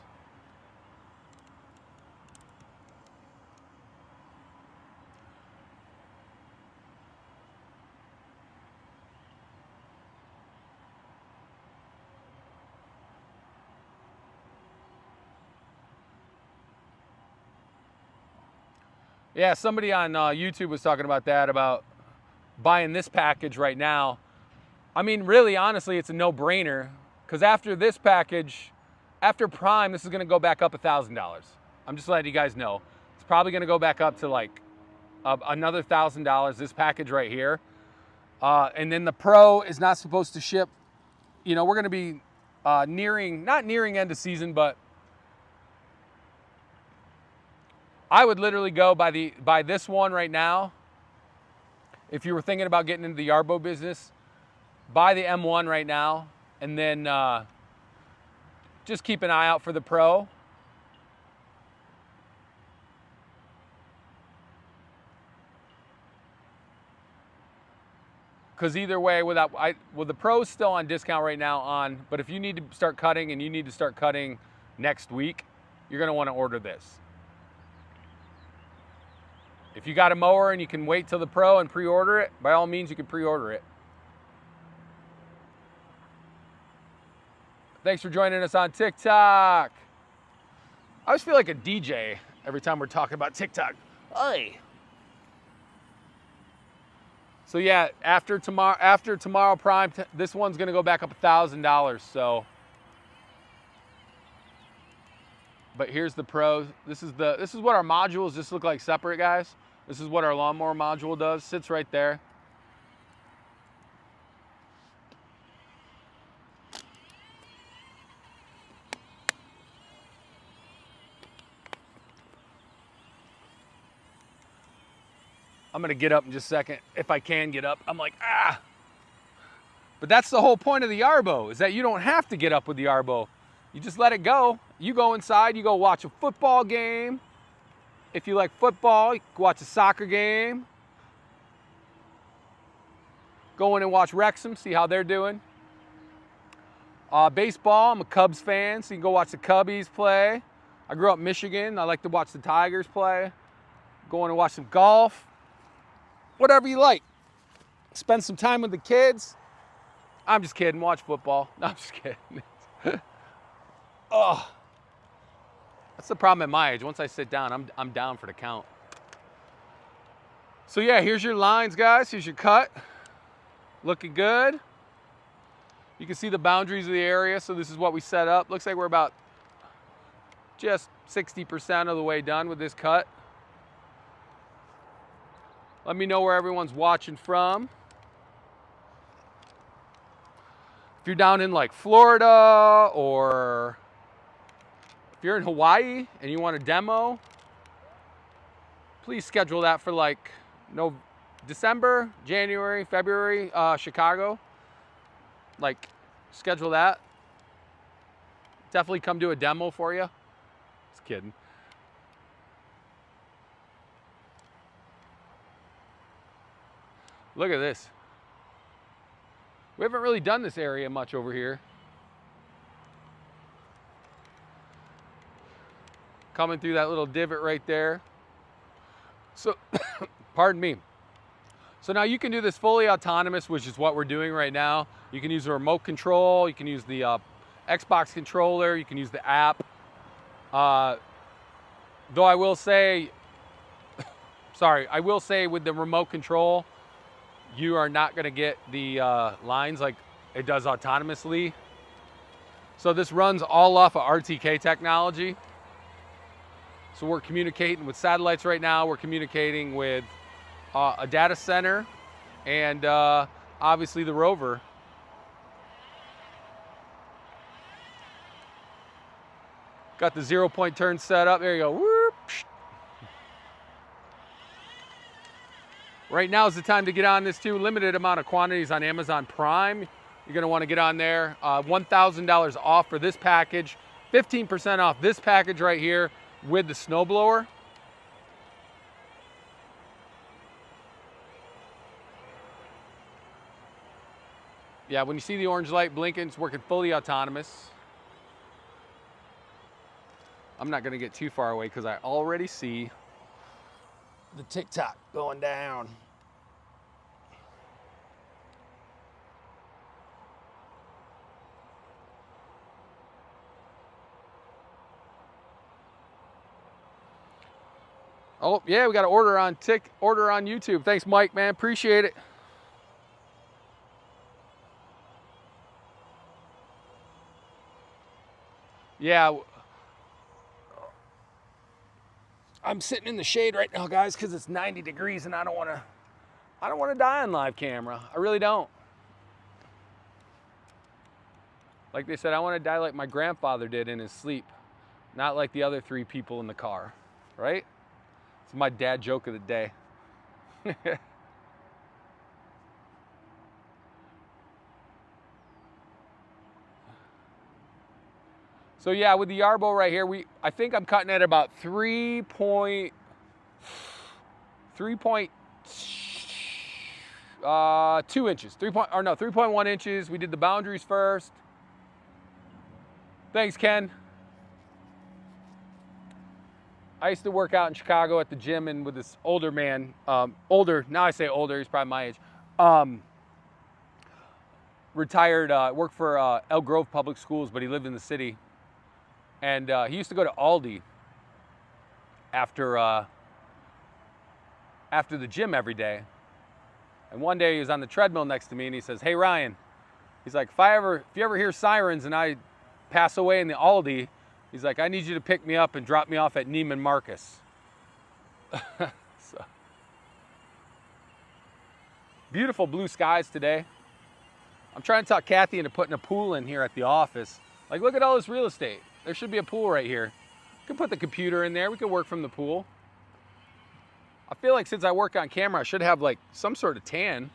Yeah, somebody on YouTube was talking about that, about buying this package right now. I mean, really, honestly, it's a no-brainer. Because after this package, after Prime, this is going to go back up $1,000. I'm just letting you guys know. It's probably going to go back up to like another $1,000, this package right here. And then the Pro is not supposed to ship. You know, we're going to be not nearing end of season, but I would literally go by this one right now. If you were thinking about getting into the Yarbo business, buy the M1 right now. And then just keep an eye out for the Pro. Because either way, well, the Pro's still on discount right now but if you need to start cutting and you need to start cutting next week, you're going to want to order this. If you got a mower and you can wait till the Pro and pre-order it, by all means, you can pre-order it. Thanks for joining us on TikTok. I always feel like a DJ every time we're talking about TikTok. Hey. So yeah, after tomorrow Prime, this one's gonna go back up $1,000. So, but here's the Pro. This is what our modules just look like separate, guys. This is what our lawnmower module does. Sits right there. I'm gonna get up in just a second. If I can get up, I'm like, ah. But that's the whole point of the Yarbo, is that you don't have to get up with the Yarbo. You just let it go. You go inside, you go watch a football game. If you like football, you can watch a soccer game. Go in and watch Wrexham, see how they're doing. Baseball, I'm a Cubs fan, so you can go watch the Cubbies play. I grew up in Michigan. I like to watch the Tigers play. Go in and watch some golf. Whatever you like. Spend some time with the kids. I'm just kidding. Watch football. No, I'm just kidding. Oh, that's the problem at my age. Once I sit down, I'm down for the count. So yeah, here's your lines, guys. Here's your cut. Looking good. You can see the boundaries of the area. So this is what we set up. Looks like we're about just 60% of the way done with this cut. Let me know where everyone's watching from. you're down in like Florida, or if you're in Hawaii and you want a demo, please schedule that for like December, January, February, Chicago. Like, schedule that. Definitely come do a demo for you. Just kidding. Look at this. We haven't really done this area much over here. Coming through that little divot right there. So, pardon me. So now you can do this fully autonomous, which is what we're doing right now. You can use a remote control, you can use the Xbox controller, you can use the app. Though I will say, I will say with the remote control, you are not gonna get the lines like it does autonomously. So this runs all off of RTK technology. So we're communicating with satellites right now. We're communicating with a data center and obviously the rover. Got the 0-point turn set up. There you go. Whoop. Right now is the time to get on this too. Limited amount of quantities on Amazon Prime. You're gonna wanna get on there. $1,000 off for this package. 15% off this package right here with the snowblower. Yeah, when you see the orange light blinking, it's working fully autonomous. I'm not gonna get too far away because I already see the TikTok going down. Oh yeah, we got an order on YouTube. Thanks, Mike, man, appreciate it. Yeah, I'm sitting in the shade right now, guys, because it's 90 degrees and I don't want to die on live camera. I really don't. Like they said, I want to die like my grandfather did in his sleep, not like the other 3 people in the car, right? It's my dad joke of the day. So yeah, with the Yarbo right here, I think I'm cutting at about 3.2 inches. 3.1 inches. We did the boundaries first. Thanks, Ken. I used to work out in Chicago at the gym and with this older man, now I say older, he's probably my age, retired, worked for Elk Grove Public Schools, but he lived in the city. And he used to go to Aldi after the gym every day. And one day he was on the treadmill next to me and he says, "Hey Ryan," he's like, if you ever hear sirens and I pass away in the Aldi, he's like, "I need you to pick me up and drop me off at Neiman Marcus." So, beautiful blue skies today. I'm trying to talk Kathy into putting a pool in here at the office. Like, look at all this real estate. There should be a pool right here. We can put the computer in there. We can work from the pool. I feel like since I work on camera, I should have like some sort of tan.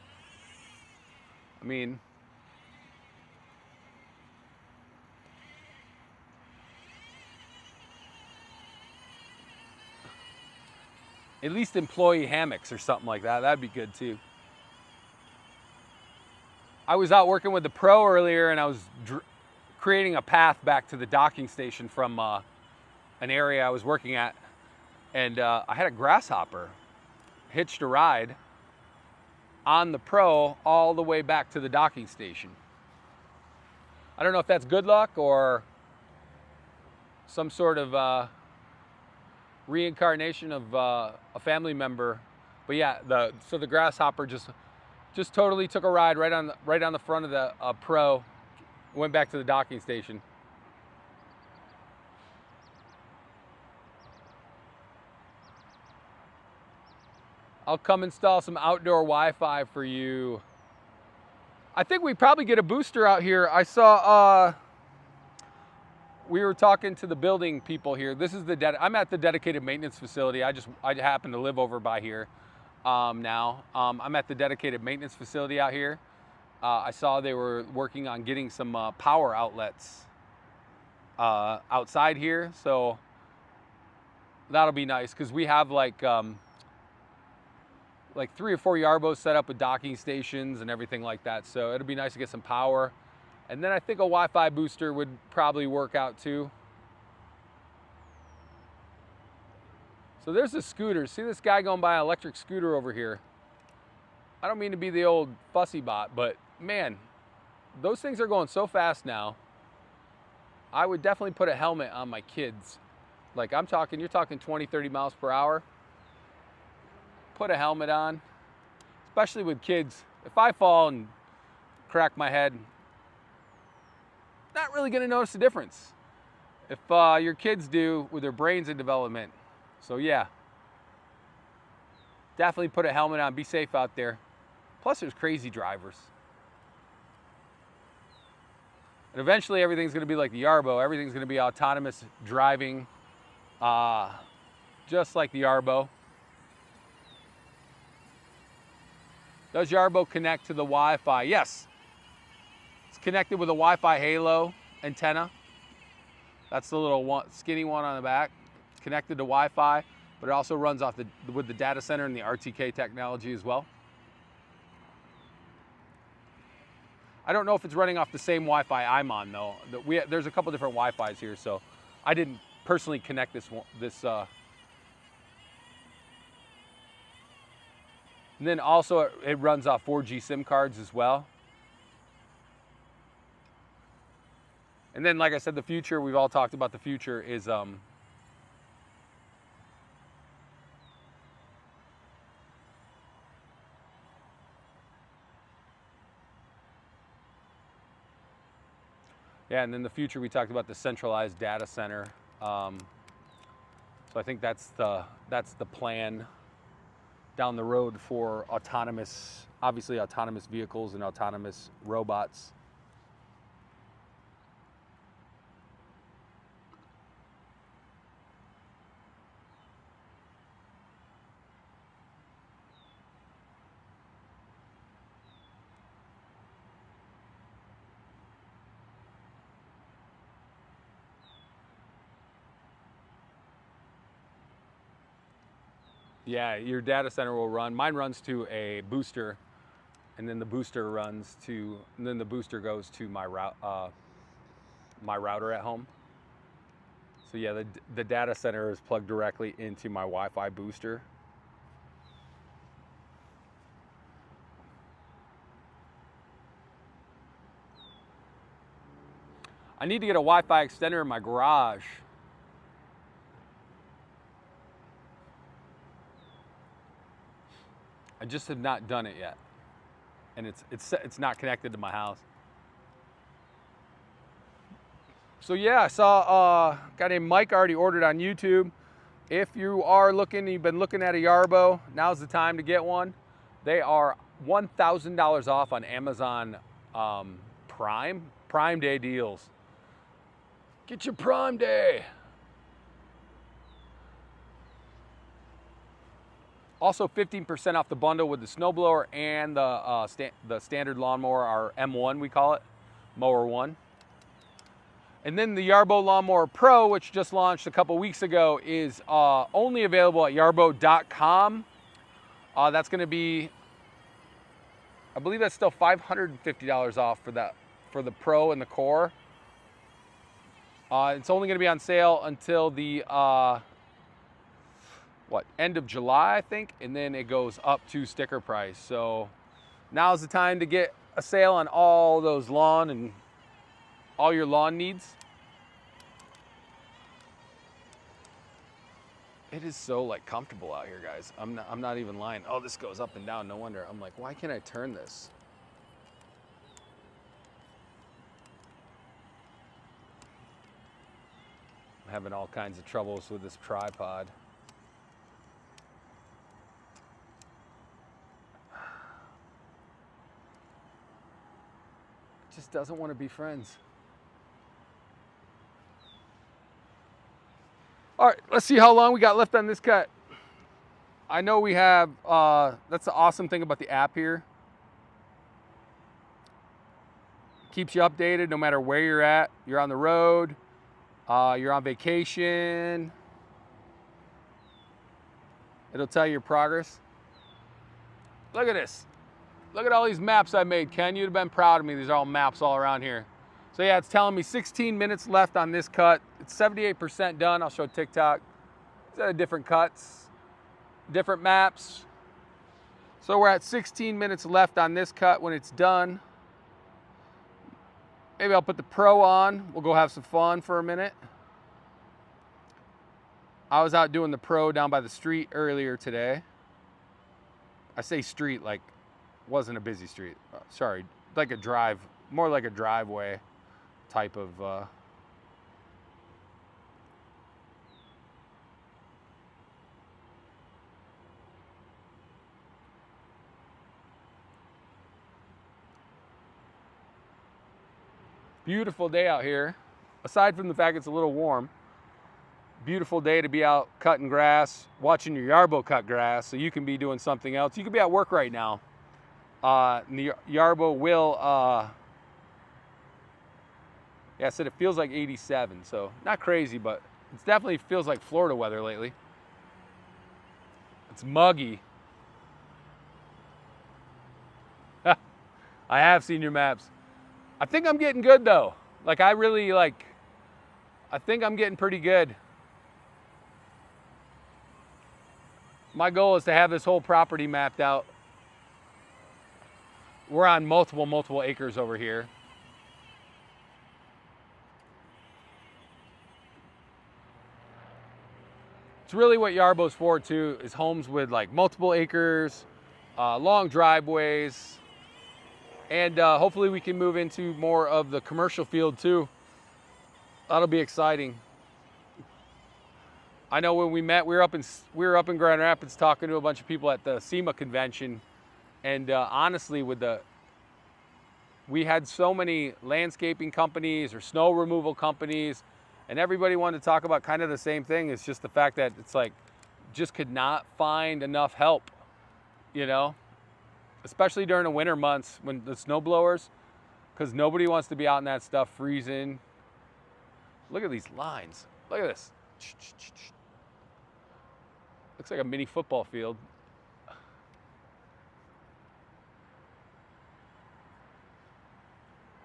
I mean, at least employee hammocks or something like that. That'd be good too. I was out working with the Pro earlier and I was creating a path back to the docking station from an area I was working at. And I had a grasshopper hitched a ride on the Pro all the way back to the docking station. I don't know if that's good luck or some sort of reincarnation of a family member, but yeah, so the grasshopper just totally took a ride right on the front of the Pro, went back to the docking station. I'll come install some outdoor Wi-Fi for you. I think we probably get a booster out here. I saw, we were talking to the building people here. This is I'm at the dedicated maintenance facility. I happen to live over by here now. I'm at the dedicated maintenance facility out here. I saw they were working on getting some power outlets outside here. So that'll be nice because we have like 3 or 4 Yarbos set up with docking stations and everything like that. So it'll be nice to get some power. And then I think a Wi-Fi booster would probably work out too. So there's a scooter. See this guy going by an electric scooter over here. I don't mean to be the old fussy bot, but man, those things are going so fast now. I would definitely put a helmet on my kids. Like you're talking 20, 30 miles per hour. Put a helmet on, especially with kids. If I fall and crack my head, not really gonna notice the difference. If your kids do with their brains in development. So yeah, definitely put a helmet on, be safe out there. Plus there's crazy drivers. And eventually everything's gonna be like the Yarbo. Everything's gonna be autonomous driving, just like the Yarbo. Does Yarbo connect to the Wi-Fi? Yes. It's connected with a Wi-Fi Halo antenna. That's the little skinny one on the back. It's connected to Wi-Fi, but it also runs off with the data center and the RTK technology as well. I don't know if it's running off the same Wi-Fi I'm on though. There's a couple different Wi-Fis here, so I didn't personally connect this. And then also it runs off 4G SIM cards as well. And then, like I said, the future, we've all talked about the future is yeah, and then the future we talked about the centralized data center. So I think that's the plan down the road for obviously autonomous vehicles and autonomous robots. Yeah, your data center will run. Mine runs to a booster, and then the booster goes to my router at home. So yeah, the data center is plugged directly into my Wi-Fi booster. I need to get a Wi-Fi extender in my garage. I just have not done it yet, and it's not connected to my house. So yeah, I saw a guy named Mike already ordered on YouTube. If you are you've been looking at a Yarbo, now's the time to get one. They are $1,000 off on Amazon Prime Day deals. Get your Prime Day. Also 15% off the bundle with the snowblower and the standard lawnmower, our M1 we call it, Mower 1. And then the Yarbo Lawnmower Pro, which just launched a couple weeks ago, is only available at yarbo.com. That's going to be, I believe that's still $550 off for the Pro and the Core. It's only going to be on sale until the end of July, I think, and then it goes up to sticker price. So now's the time to get a sale on all those lawn and all your lawn needs. It is so like comfortable out here, guys. I'm not even lying. Oh, this goes up and down. No wonder. I'm like, why can't I turn this? I'm having all kinds of troubles with this tripod. Just doesn't want to be friends. All right, let's see how long we got left on this cut. I know we have, that's the awesome thing about the app here. Keeps you updated no matter where you're at. You're on the road, you're on vacation. It'll tell you your progress. Look at this. Look at all these maps I made, Ken. You'd have been proud of me. These are all maps all around here. So yeah, it's telling me 16 minutes left on this cut. It's 78% done. I'll show TikTok. These are different cuts, different maps. So we're at 16 minutes left on this cut when it's done. Maybe I'll put the Pro on. We'll go have some fun for a minute. I was out doing the Pro down by the street earlier today. I say street like wasn't a busy street. Sorry, like a drive, more like a driveway type of beautiful day out here. Aside from the fact it's a little warm, beautiful day to be out cutting grass, watching your Yarbo cut grass, so you can be doing something else. You could be at work right now. The Yarbo will, yeah, I said it feels like 87, so not crazy, but it definitely feels like Florida weather lately. It's muggy. I have seen your maps. I think I'm getting good though. Like I think I'm getting pretty good. My goal is to have this whole property mapped out. We're on multiple acres over here. It's really what Yarbo's for too, is homes with like multiple acres, long driveways, and hopefully we can move into more of the commercial field too. That'll be exciting. I know when we met, we were up in Grand Rapids talking to a bunch of people at the SEMA convention, and honestly, we had so many landscaping companies or snow removal companies, and everybody wanted to talk about kind of the same thing. It's just the fact that it's like, just could not find enough help, you know, especially during the winter months when the snow blowers, because nobody wants to be out in that stuff freezing. Look at these lines. Look at this. Looks like a mini football field.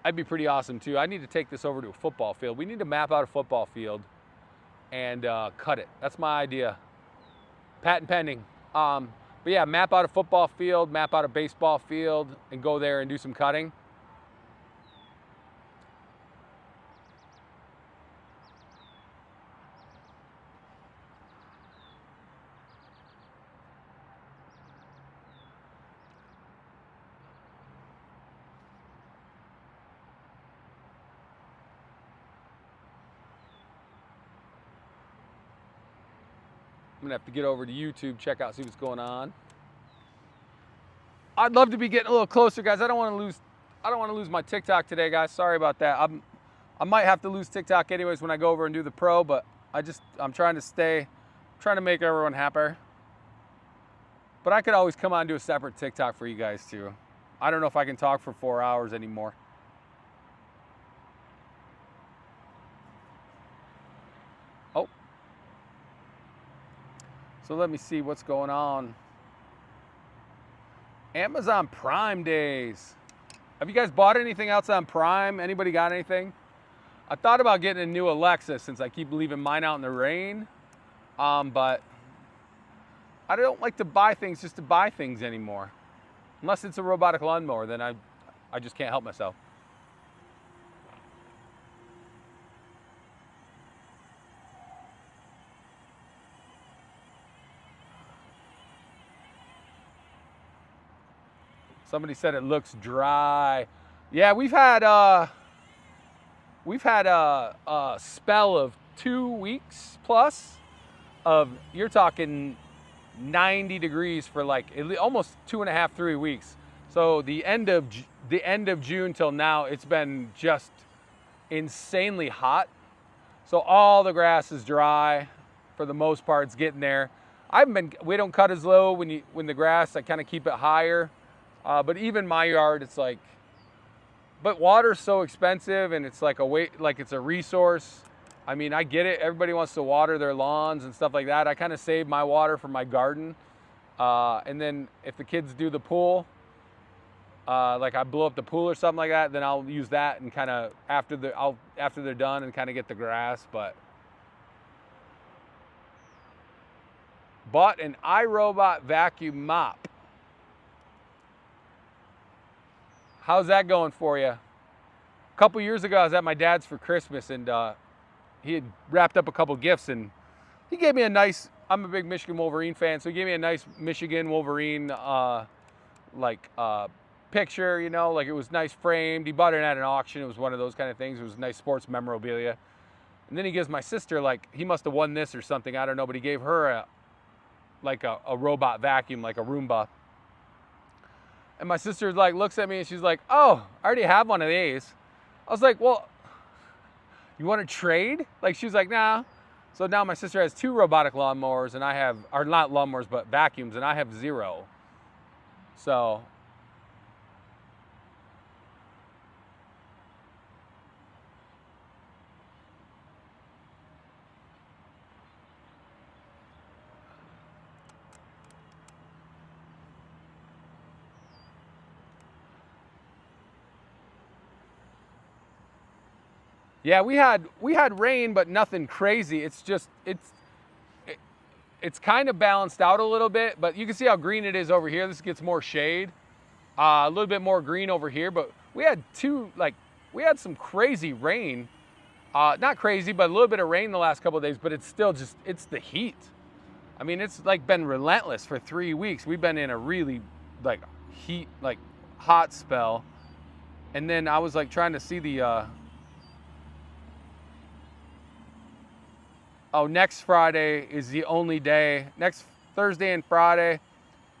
That'd be pretty awesome too. I need to take this over to a football field. We need to map out a football field and cut it. That's my idea. Patent pending. But yeah, map out a football field, map out a baseball field, and go there and do some cutting. I'm gonna have to get over to YouTube, check out, see what's going on. I'd love to be getting a little closer, guys. I don't want to lose my TikTok today, guys. Sorry about that. I might have to lose TikTok anyways when I go over and do the Pro, but I'm trying to make everyone happier. But I could always come on and do a separate TikTok for you guys too. I don't know if I can talk for 4 hours anymore. Oh. So let me see what's going on. Amazon Prime days. Have you guys bought anything else on Prime? Anybody got anything? I thought about getting a new Alexa since I keep leaving mine out in the rain. But I don't like to buy things just to buy things anymore. Unless it's a robotic lawnmower, then I just can't help myself. Somebody said it looks dry. Yeah, we've had a spell of 2 weeks plus of, you're talking 90 degrees for like almost 2.5, 3 weeks. So the end of June till now, it's been just insanely hot. So all the grass is dry for the most part. It's getting there. We don't cut as low when the grass, I kind of keep it higher. But even my yard, it's like, but water's so expensive and it's like it's a resource. I mean, I get it. Everybody wants to water their lawns and stuff like that. I kind of save my water for my garden. And then if the kids do the pool, like I blow up the pool or something like that, then I'll use that and kind of after they're done and kind of get the grass. But bought an iRobot vacuum mop. How's that going for you? A couple years ago, I was at my dad's for Christmas, and he had wrapped up a couple gifts, and he gave me a nice, I'm a big Michigan Wolverine fan, so he gave me a nice Michigan Wolverine picture, you know, like it was nice framed. He bought it at an auction. It was one of those kind of things. It was nice sports memorabilia. And then he gives my sister, like, he must have won this or something, I don't know, but he gave her a robot vacuum, like a Roomba. And my sister like looks at me and she's like, "Oh, I already have one of these." I was like, "Well, you want to trade?" Like, she was like, "Nah." So now my sister has 2 robotic lawnmowers and I have, or not lawnmowers, but vacuums, and I have 0. So yeah, we had rain, but nothing crazy. It's just it's kind of balanced out a little bit, but you can see how green it is over here. This gets more shade, a little bit more green over here. But we had some crazy rain, not crazy, but a little bit of rain the last couple of days. But it's still just, it's the heat. I mean, it's like been relentless for 3 weeks. We've been in a really like hot spell, and then I was like trying to see the. Oh, next Friday is the only day. Next Thursday and Friday,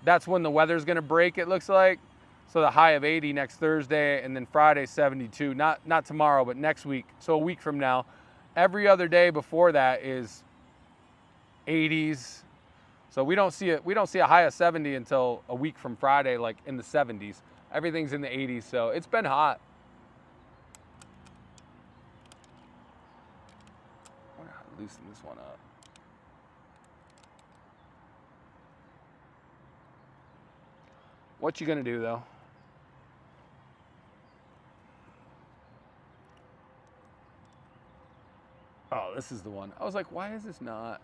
that's when the weather's gonna break, it looks like. So the high of 80 next Thursday, and then Friday 72. Not tomorrow, but next week. So a week from now. Every other day before that is 80s. So we don't see a high of 70 until a week from Friday, like in the 70s. Everything's in the 80s, so it's been hot. Loosen this one up. What you gonna do though? Oh, this is the one. I was like, why is this not?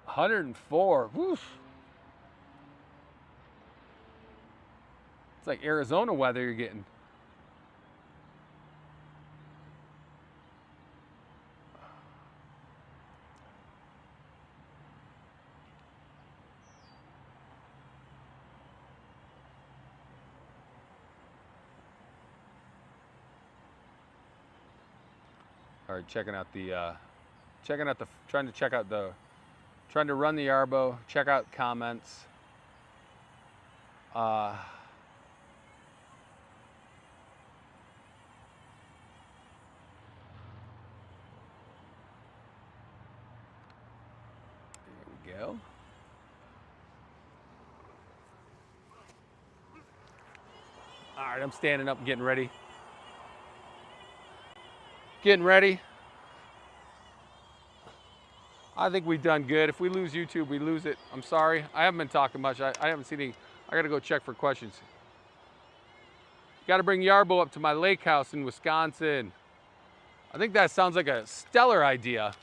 104. Woof. It's like Arizona weather you're getting. All right, trying to run the Yarbo, check out comments. There we go. All right, I'm standing up and getting ready. I think we've done good. If we lose YouTube, we lose it. I'm sorry. I haven't been talking much. I haven't seen any. I got to go check for questions. Got to bring Yarbo up to my lake house in Wisconsin. I think that sounds like a stellar idea.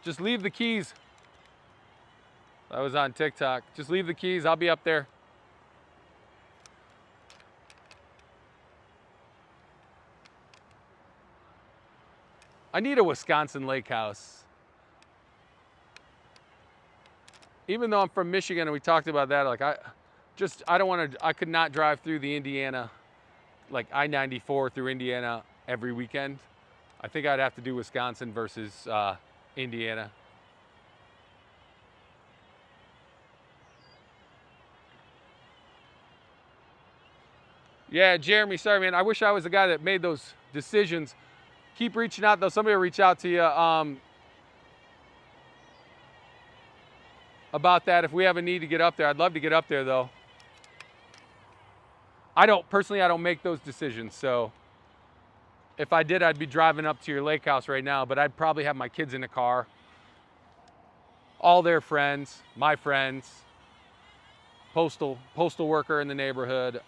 Just leave the keys. That was on TikTok. Just leave the keys. I'll be up there. I need a Wisconsin lake house. Even though I'm from Michigan and we talked about that, like I could not drive through the Indiana, like I-94 through Indiana every weekend. I think I'd have to do Wisconsin versus Indiana. Yeah, Jeremy, sorry, man. I wish I was the guy that made those decisions. Keep reaching out, though. Somebody will reach out to you about that if we have a need to get up there. I'd love to get up there, though. Personally, I don't make those decisions. So if I did, I'd be driving up to your lake house right now, but I'd probably have my kids in the car, all their friends, my friends, postal worker in the neighborhood,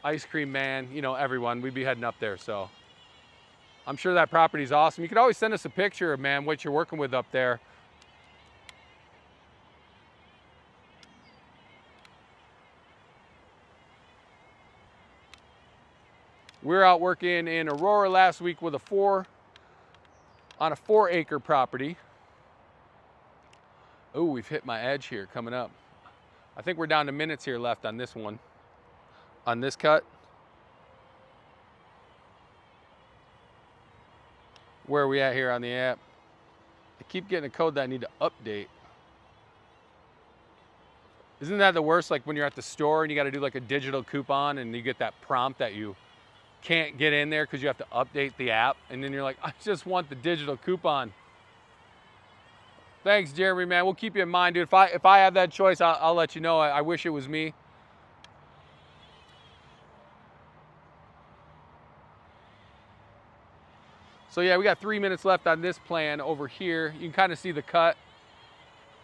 ice cream man, you know, everyone. We'd be heading up there. So I'm sure that property's awesome. You could always send us a picture of, man, what you're working with up there. We were out working in Aurora last week with on a 4-acre property. Oh, we've hit my edge here coming up. I think we're down to minutes here left on this one, on this cut. Where are we at here on the app? I keep getting a code that I need to update. Isn't that the worst? Like when you're at the store and you got to do like a digital coupon and you get that prompt that you can't get in there because you have to update the app, and then you're like, I just want the digital coupon. Thanks, Jeremy, man. We'll keep you in mind, dude. If I have that choice, I'll let you know. I wish it was me. So yeah, we got 3 minutes left on this plan over here. You can kind of see the cut.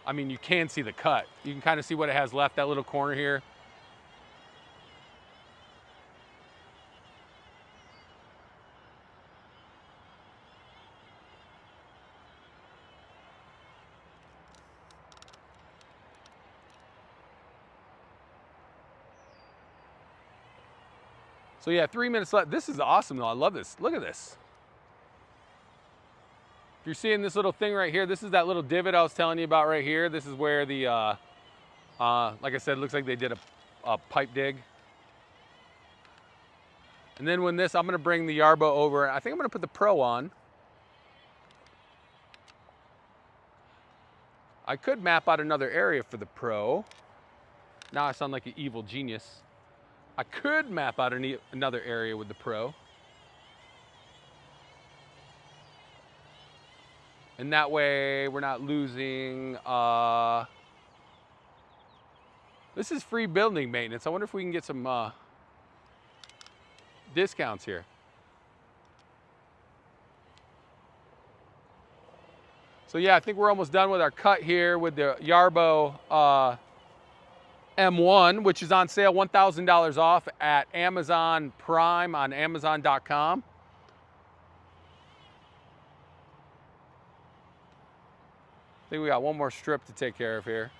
I mean, you can see the cut. You can kind of see what it has left, that little corner here. So yeah, 3 minutes left. This is awesome though. I love this. Look at this. If you're seeing this little thing right here, this is that little divot I was telling you about right here. This is where the, like I said, it looks like they did a pipe dig. And then when I'm gonna bring the Yarbo over. I think I'm gonna put the Pro on. I could map out another area for the Pro. Now I sound like an evil genius. I could map out another area with the Pro. And that way we're not losing, this is free building maintenance. I wonder if we can get some discounts here. So yeah, I think we're almost done with our cut here with the Yarbo M1, which is on sale, $1,000 off at Amazon Prime on Amazon.com. I think we got one more strip to take care of here.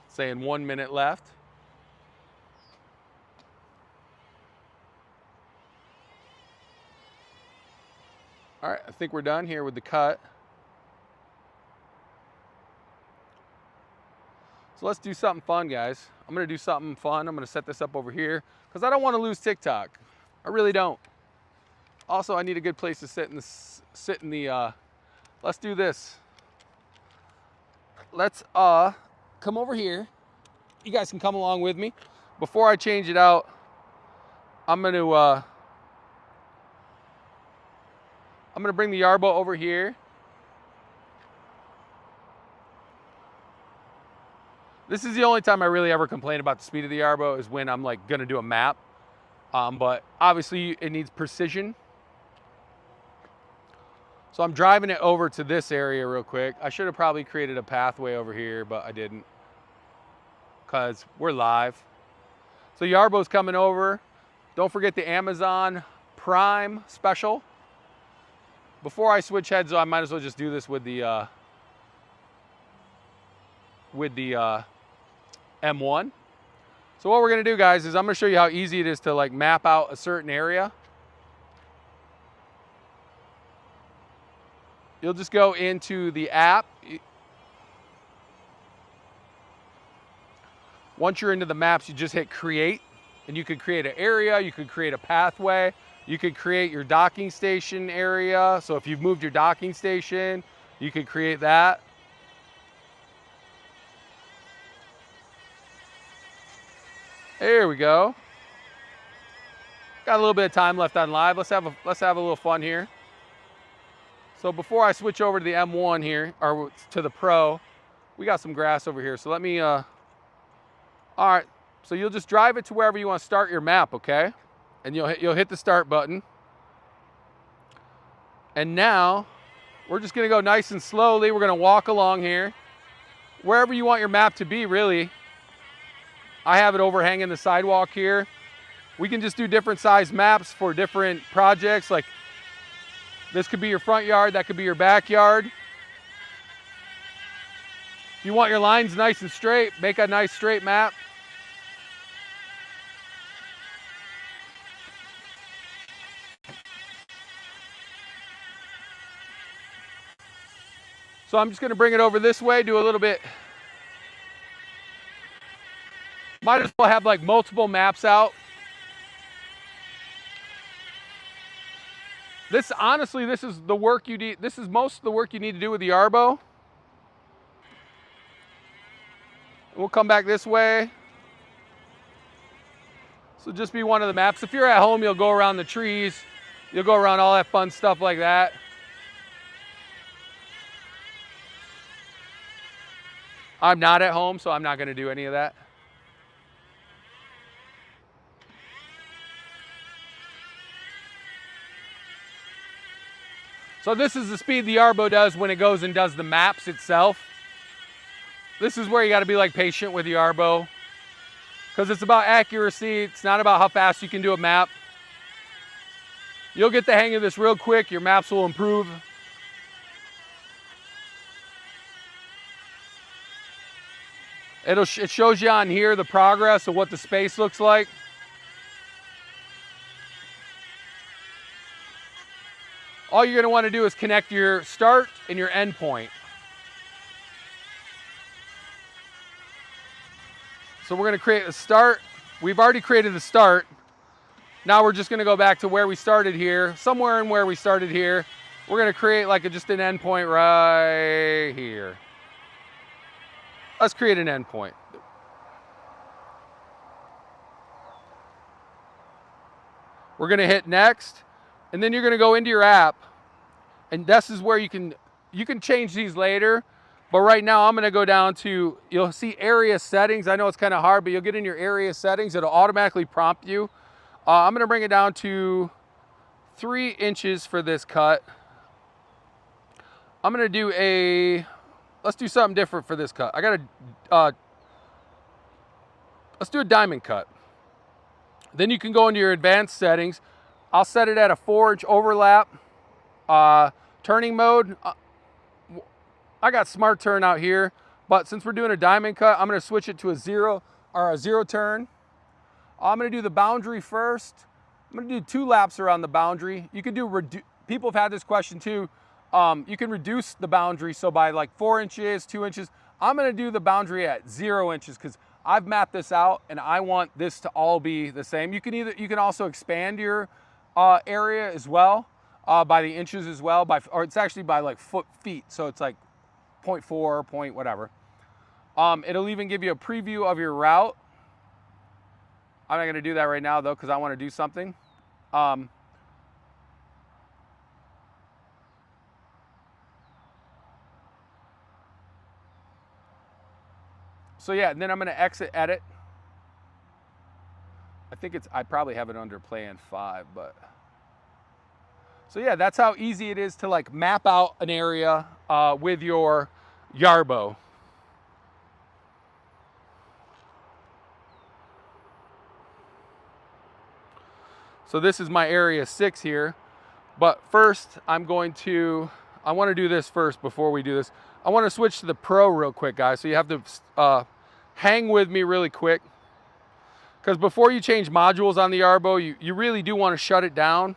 Saying 1 minute left. All right, I think we're done here with the cut. So let's do something fun, guys. I'm gonna do something fun. I'm gonna set this up over here because I don't want to lose TikTok. I really don't. Also, I need a good place to sit in the. Let's do this. Let's come over here. You guys can come along with me. Before I change it out, I'm gonna bring the Yarbo over here. This is the only time I really ever complain about the speed of the Yarbo is when I'm like gonna do a map. But obviously it needs precision. So I'm driving it over to this area real quick. I should have probably created a pathway over here, but I didn't because we're live. So Yarbo's coming over. Don't forget the Amazon Prime special. Before I switch heads though, I might as well just do this with the M1. So what we're gonna do, guys, is I'm gonna show you how easy it is to like map out a certain area. You'll just go into the app. Once you're into the maps, you just hit create, and you could create an area, you could create a pathway, you could create your docking station area. So if you've moved your docking station, you could create that. There we go. Got a little bit of time left on live. Let's have a little fun here. So before I switch over to the M1 here, or to the Pro, we got some grass over here. So let me, all right. So you'll just drive it to wherever you want to start your map, okay? And you'll hit the start button. And now we're just gonna go nice and slowly. We're gonna walk along here. Wherever you want your map to be, really. I have it overhanging the sidewalk here. We can just do different size maps for different projects. Like this could be your front yard, that could be your backyard. If you want your lines nice and straight, make a nice straight map. So I'm just gonna bring it over this way, do a little bit. Might as well have like multiple maps out. Honestly, this is the work you need. This is most of the work you need to do with the Yarbo. We'll come back this way. So just be one of the maps. If you're at home, you'll go around the trees. You'll go around all that fun stuff like that. I'm not at home, so I'm not gonna do any of that. So this is the speed the Yarbo does when it goes and does the maps itself. This is where you gotta be like patient with the Yarbo, because it's about accuracy. It's not about how fast you can do a map. You'll get the hang of this real quick. Your maps will improve. It shows you on here the progress of what the space looks like. All you're going to want to do is connect your start and your end point. So we're going to create a start. We've already created the start. Now we're just going to go back to where we started here, somewhere in where we started here. We're going to create like just an end point right here. Let's create an end point. We're going to hit next, and then you're going to go into your app, and this is where you can change these later, but right now I'm going to go down to, you'll see area settings. I know it's kind of hard, but you'll get in your area settings. It'll automatically prompt you. I'm going to bring it down to 3 inches for this cut. I'm going to do let's do something different for this cut. Let's do a diamond cut. Then you can go into your advanced settings. I'll set it at a 4-inch overlap. Turning mode, I got smart turn out here, but since we're doing a diamond cut, I'm gonna switch it to a zero turn. I'm gonna do the boundary first. I'm gonna do 2 laps around the boundary. You can do, people have had this question too. You can reduce the boundary, so by like 4 inches, 2 inches. I'm gonna do the boundary at 0 inches because I've mapped this out and I want this to all be the same. You can also expand your area as well by the inches as well, or it's actually by like feet, so it's like 0.4, point whatever. It'll even give you a preview of your route. I'm not gonna do that right now though because I want to do something. So yeah, and then I'm gonna exit edit. I probably have it under plan 5, but. So yeah, that's how easy it is to like map out an area with your Yarbo. So this is my area 6 here, but first I want to do this first before we do this. I want to switch to the Pro real quick, guys. So you have to hang with me really quick, because before you change modules on the Yarbo, you really do want to shut it down.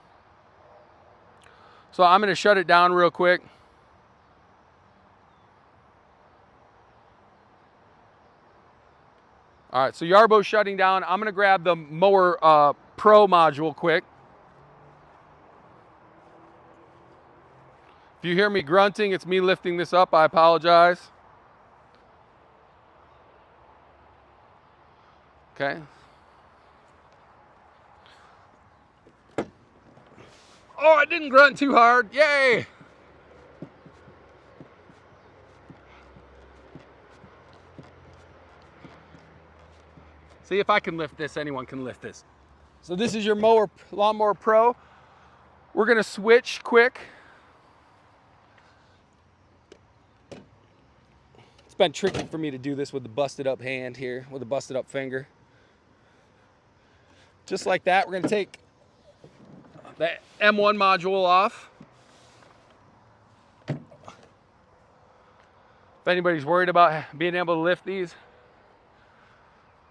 So I'm going to shut it down real quick. All right, so Yarbo's shutting down. I'm going to grab the Mower Pro module quick. If you hear me grunting, it's me lifting this up. I apologize. Okay. Oh, I didn't grunt too hard. Yay! See, if I can lift this, anyone can lift this. So this is your Lawnmower Pro. We're gonna switch quick. It's been tricky for me to do this with the busted up hand here, with the busted up finger. Just like that, we're gonna take the M1 module off. If anybody's worried about being able to lift these,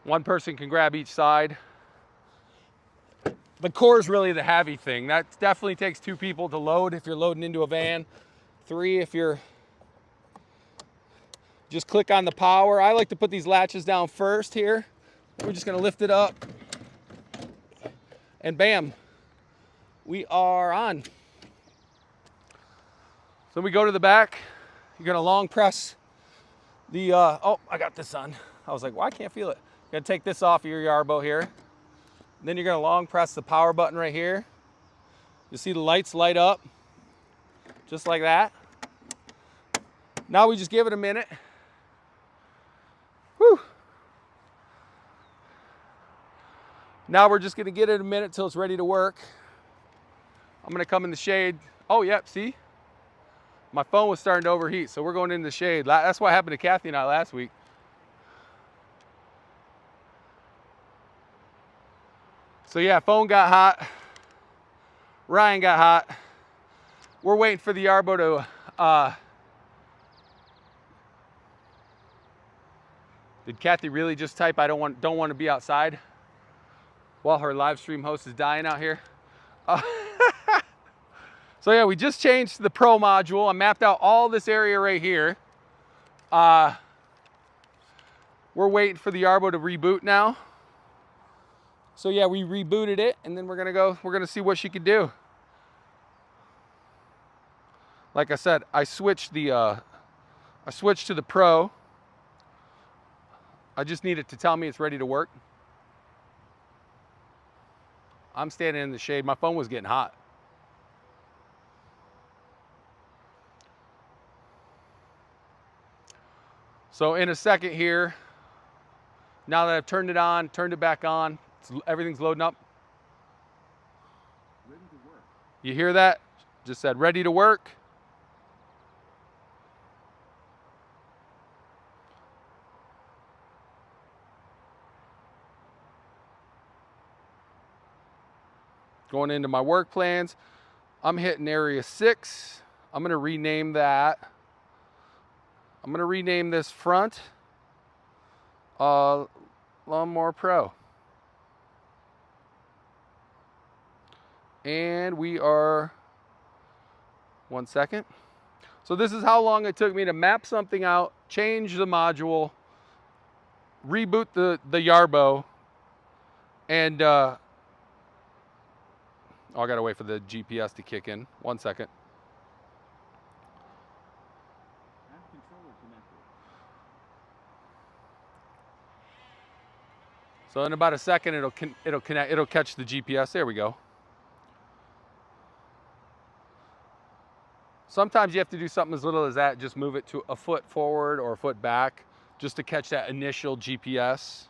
one person can grab each side. The core is really the heavy thing. That definitely takes 2 people to load if you're loading into a van. 3 if you're just click on the power. I like to put these latches down first here. We're just gonna lift it up and bam, we are on. So we go to the back. You're gonna long press the, oh, I got this on. I was like, well, I can't feel it. You're gonna take this off of your Yarbo here. Then you're gonna long press the power button right here. You'll see the lights light up, just like that. Now we just give it a minute. Whew. Now we're just gonna get it a minute till it's ready to work. I'm gonna come in the shade. Oh, yep, see? My phone was starting to overheat, so we're going in the shade. That's what happened to Kathy and I last week. So yeah, phone got hot. Ryan got hot. We're waiting for the Yarbo to, did Kathy really just type, I don't want to be outside while her live stream host is dying out here? So yeah, we just changed the Pro module. I mapped out all this area right here. We're waiting for the Yarbo to reboot now. So yeah, we rebooted it, and then we're gonna see what she can do. Like I said, I switched to the Pro. I just need it to tell me it's ready to work. I'm standing in the shade. My phone was getting hot. So in a second here, now that I've turned it on, turned it back on, everything's loading up. Ready to work. You hear that? Just said ready to work. Going into my work plans, I'm hitting area 6. I'm gonna rename that. I'm gonna rename this front Lawnmower Pro. And we are, 1 second. So this is how long it took me to map something out, change the module, reboot the Yarbo, and oh, I gotta wait for the GPS to kick in. 1 second. So in about a second, it'll catch the GPS. There we go. Sometimes you have to do something as little as that, just move it to a foot forward or a foot back, just to catch that initial GPS.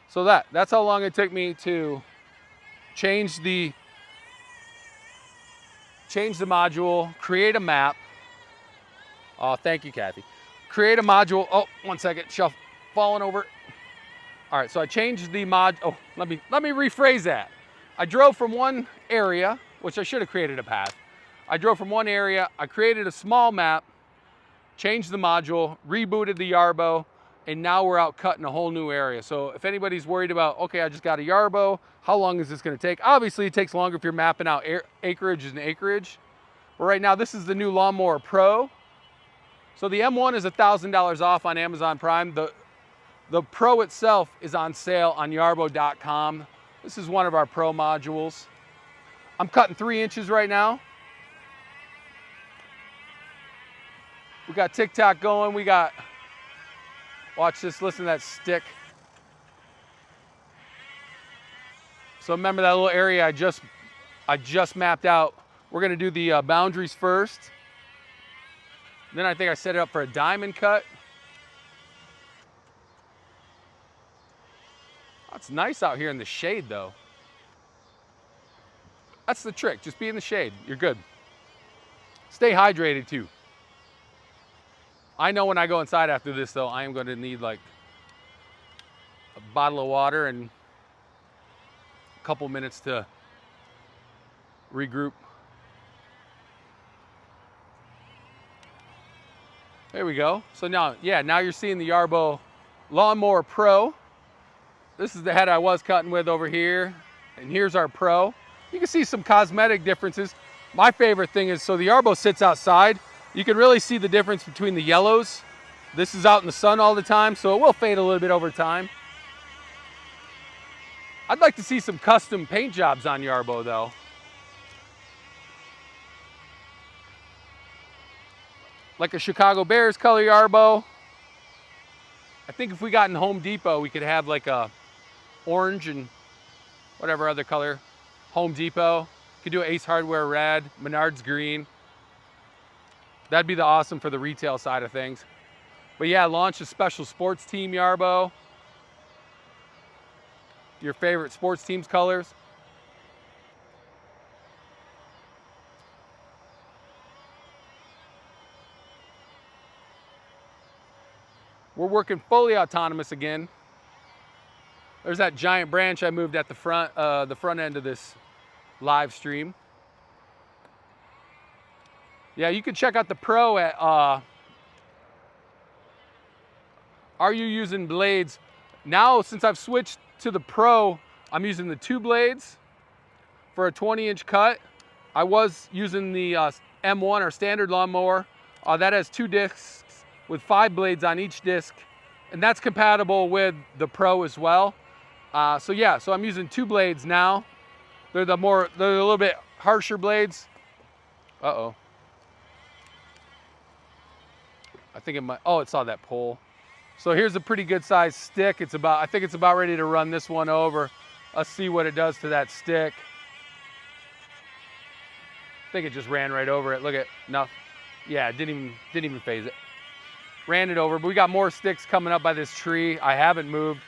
So that's how long it took me to change the module, create a map. Oh, thank you, Kathy. Create a module. Oh, 1 second, shelf falling over. All right, so I changed the oh, let me rephrase that. I drove from one area, which I should have created a path. I drove from one area, I created a small map, changed the module, rebooted the Yarbo, and now we're out cutting a whole new area. So if anybody's worried about, okay, I just got a Yarbo, how long is this gonna take? Obviously it takes longer if you're mapping out acreage and acreage. But right now, this is the new Lawnmower Pro. So the M1 is $1,000 off on Amazon Prime. The Pro itself is on sale on Yarbo.com. This is one of our Pro modules. I'm cutting 3 inches right now. We got TikTok going. We got Watch this, listen to that stick. So remember that little area I just mapped out. We're gonna do the boundaries first. Then I think I set it up for a diamond cut. Oh, it's nice out here in the shade though. That's the trick, just be in the shade, you're good. Stay hydrated too. I know when I go inside after this though, I am gonna need like a bottle of water and a couple minutes to regroup. There we go. So now, yeah, now you're seeing the Yarbo Lawnmower Pro. This is the head I was cutting with over here. And here's our Pro. You can see some cosmetic differences. My favorite thing is, so the Yarbo sits outside. You can really see the difference between the yellows. This is out in the sun all the time, so it will fade a little bit over time. I'd like to see some custom paint jobs on Yarbo though. Like a Chicago Bears color Yarbo. I think if we got in Home Depot, we could have like a orange and whatever other color. Home Depot. Could do Ace Hardware red, Menards green. That'd be the awesome for the retail side of things. But yeah, launch a special sports team Yarbo. Your favorite sports team's colors. We're working fully autonomous again. There's that giant branch I moved at the front end of this live stream. Yeah, you can check out the Pro at Are You Using Blades? Now, since I've switched to the Pro, I'm using the 2 blades for a 20-inch cut. I was using the M1 or standard lawnmower. That has 2 discs with 5 blades on each disc, and that's compatible with the Pro as well. So yeah, so I'm using 2 blades now. They're a little bit harsher blades. Uh-oh. I think it might, oh, it saw that pole. So here's a pretty good sized stick. I think it's about ready to run this one over. Let's see what it does to that stick. I think it just ran right over it. Look at, no, yeah, it didn't even phase it. Ran it over, but we got more sticks coming up by this tree. I haven't moved.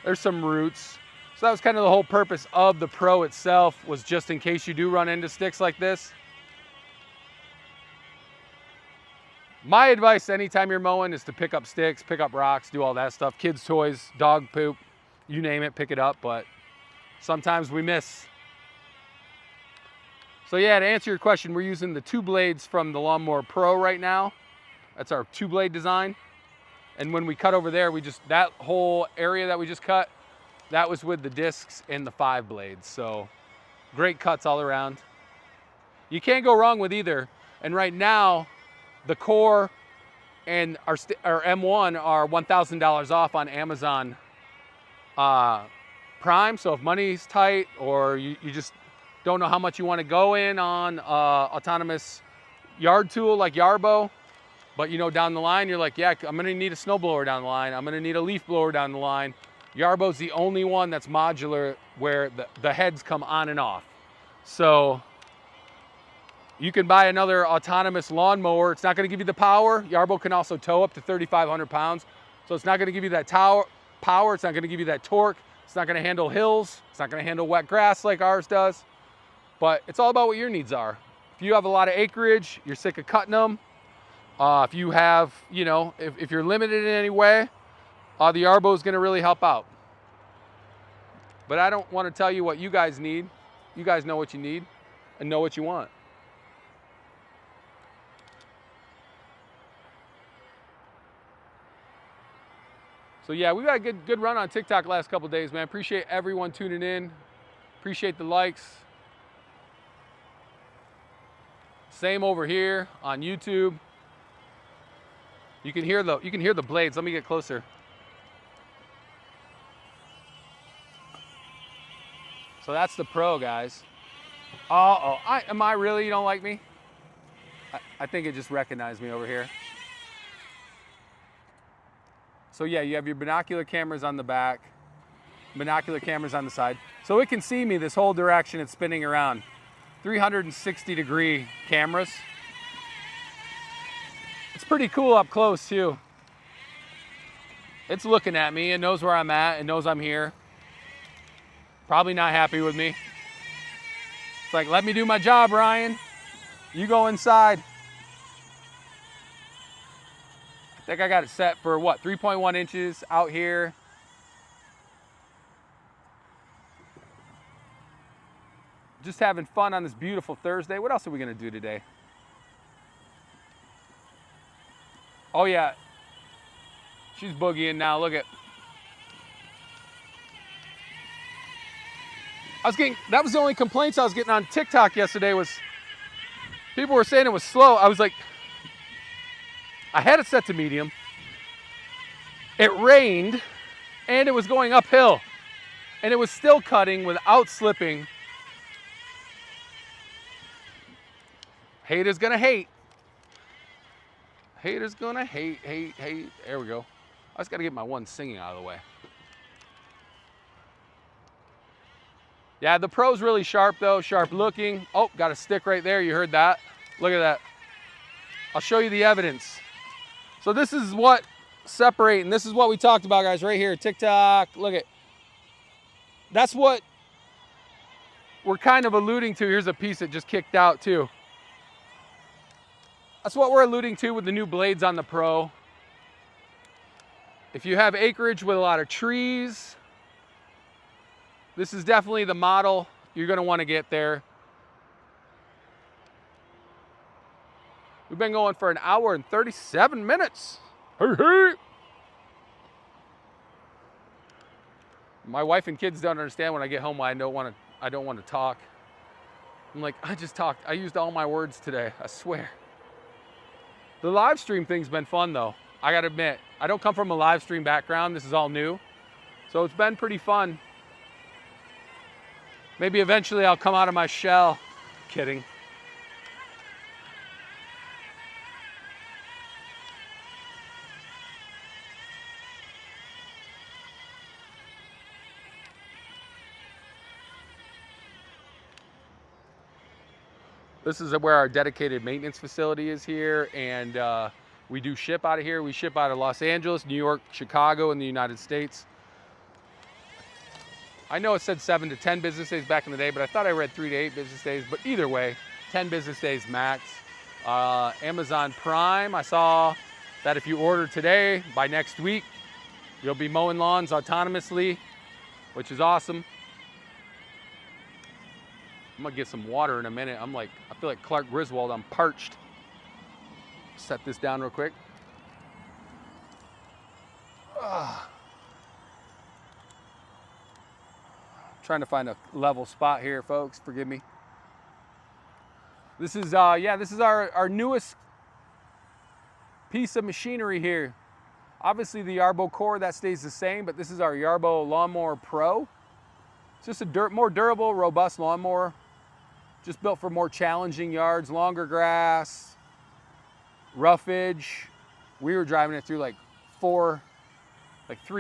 There's some roots. So that was kind of the whole purpose of the Pro itself, was just in case you do run into sticks like this. My advice anytime you're mowing is to pick up sticks, pick up rocks, do all that stuff. Kids' toys, dog poop, you name it, pick it up, but sometimes we miss. So yeah, to answer your question, we're using the 2 blades from the Lawnmower Pro right now. That's our 2-blade design. And when we cut over there, that whole area that we just cut, that was with the discs and the 5 blades. So great cuts all around. You can't go wrong with either. And right now, the Core and our M1 are $1,000 off on Amazon Prime. So if money's tight or you just don't know how much you want to go in on autonomous yard tool like Yarbo, but you know down the line you're like, yeah, I'm gonna need a snowblower down the line, I'm gonna need a leaf blower down the line. Yarbo's the only one that's modular where the heads come on and off. So you can buy another autonomous lawnmower. It's not gonna give you the power. Yarbo can also tow up to 3,500 pounds. So it's not gonna give you that power. It's not gonna give you that torque. It's not gonna handle hills. It's not gonna handle wet grass like ours does. But it's all about what your needs are. If you have a lot of acreage, you're sick of cutting them. If you have, you know, if you're limited in any way, the Yarbo is gonna really help out. But I don't wanna tell you what you guys need. You guys know what you need and know what you want. So yeah, we got a good run on TikTok last couple days, man. Appreciate everyone tuning in. Appreciate the likes. Same over here on YouTube. You can hear the blades. Let me get closer. So that's the Pro, guys. Am I really? You don't like me? I think it just recognized me over here. So yeah, you have your binocular cameras on the back, binocular cameras on the side. So it can see me this whole direction it's spinning around. 360-degree cameras. It's pretty cool up close too. It's looking at me. It knows where I'm at. It knows I'm here. Probably not happy with me. It's like, let me do my job, Ryan. You go inside. I think I got it set for what, 3.1 inches out here. Just having fun on this beautiful Thursday. What else are we gonna do today? Oh yeah, she's boogieing now, look at. That was the only complaints I was getting on TikTok yesterday was people were saying it was slow. I was like, I had it set to medium. It rained and it was going uphill and it was still cutting without slipping. Haters gonna hate. Haters gonna hate. There we go. I just gotta get my one singing out of the way. Yeah, the Pro's really sharp though, sharp looking. Oh, got a stick right there, you heard that. Look at that. I'll show you the evidence. So this is what separating, this is what we talked about, guys, right here, TikTok, look at. That's what we're kind of alluding to. Here's a piece that just kicked out too. That's what we're alluding to with the new blades on the Pro. If you have acreage with a lot of trees, this is definitely the model you're gonna wanna get there. We've been going for an hour and 37 minutes. Hey, hey. My wife and kids don't understand when I get home why I don't want to talk. I'm like, I just talked. I used all my words today, I swear. The live stream thing's been fun though. I gotta admit, I don't come from a live stream background. This is all new. So it's been pretty fun. Maybe eventually I'll come out of my shell. Kidding. This is where our dedicated maintenance facility is here, and we do ship out of here. We ship out of Los Angeles, New York, Chicago in the United States. I know it said 7 to 10 business days back in the day, but I thought I read 3 to 8 business days. But either way, 10 business days max. Amazon Prime, I saw that if you order today, by next week, you'll be mowing lawns autonomously, which is awesome. I'm gonna get some water in a minute. I feel like Clark Griswold, I'm parched. Set this down real quick. Trying to find a level spot here, folks, forgive me. This is, this is our newest piece of machinery here. Obviously the Yarbo core, that stays the same, but this is our Yarbo Lawnmower Pro. It's just a more durable, robust lawnmower. Just built for more challenging yards, longer grass, roughage. We were driving it through like 3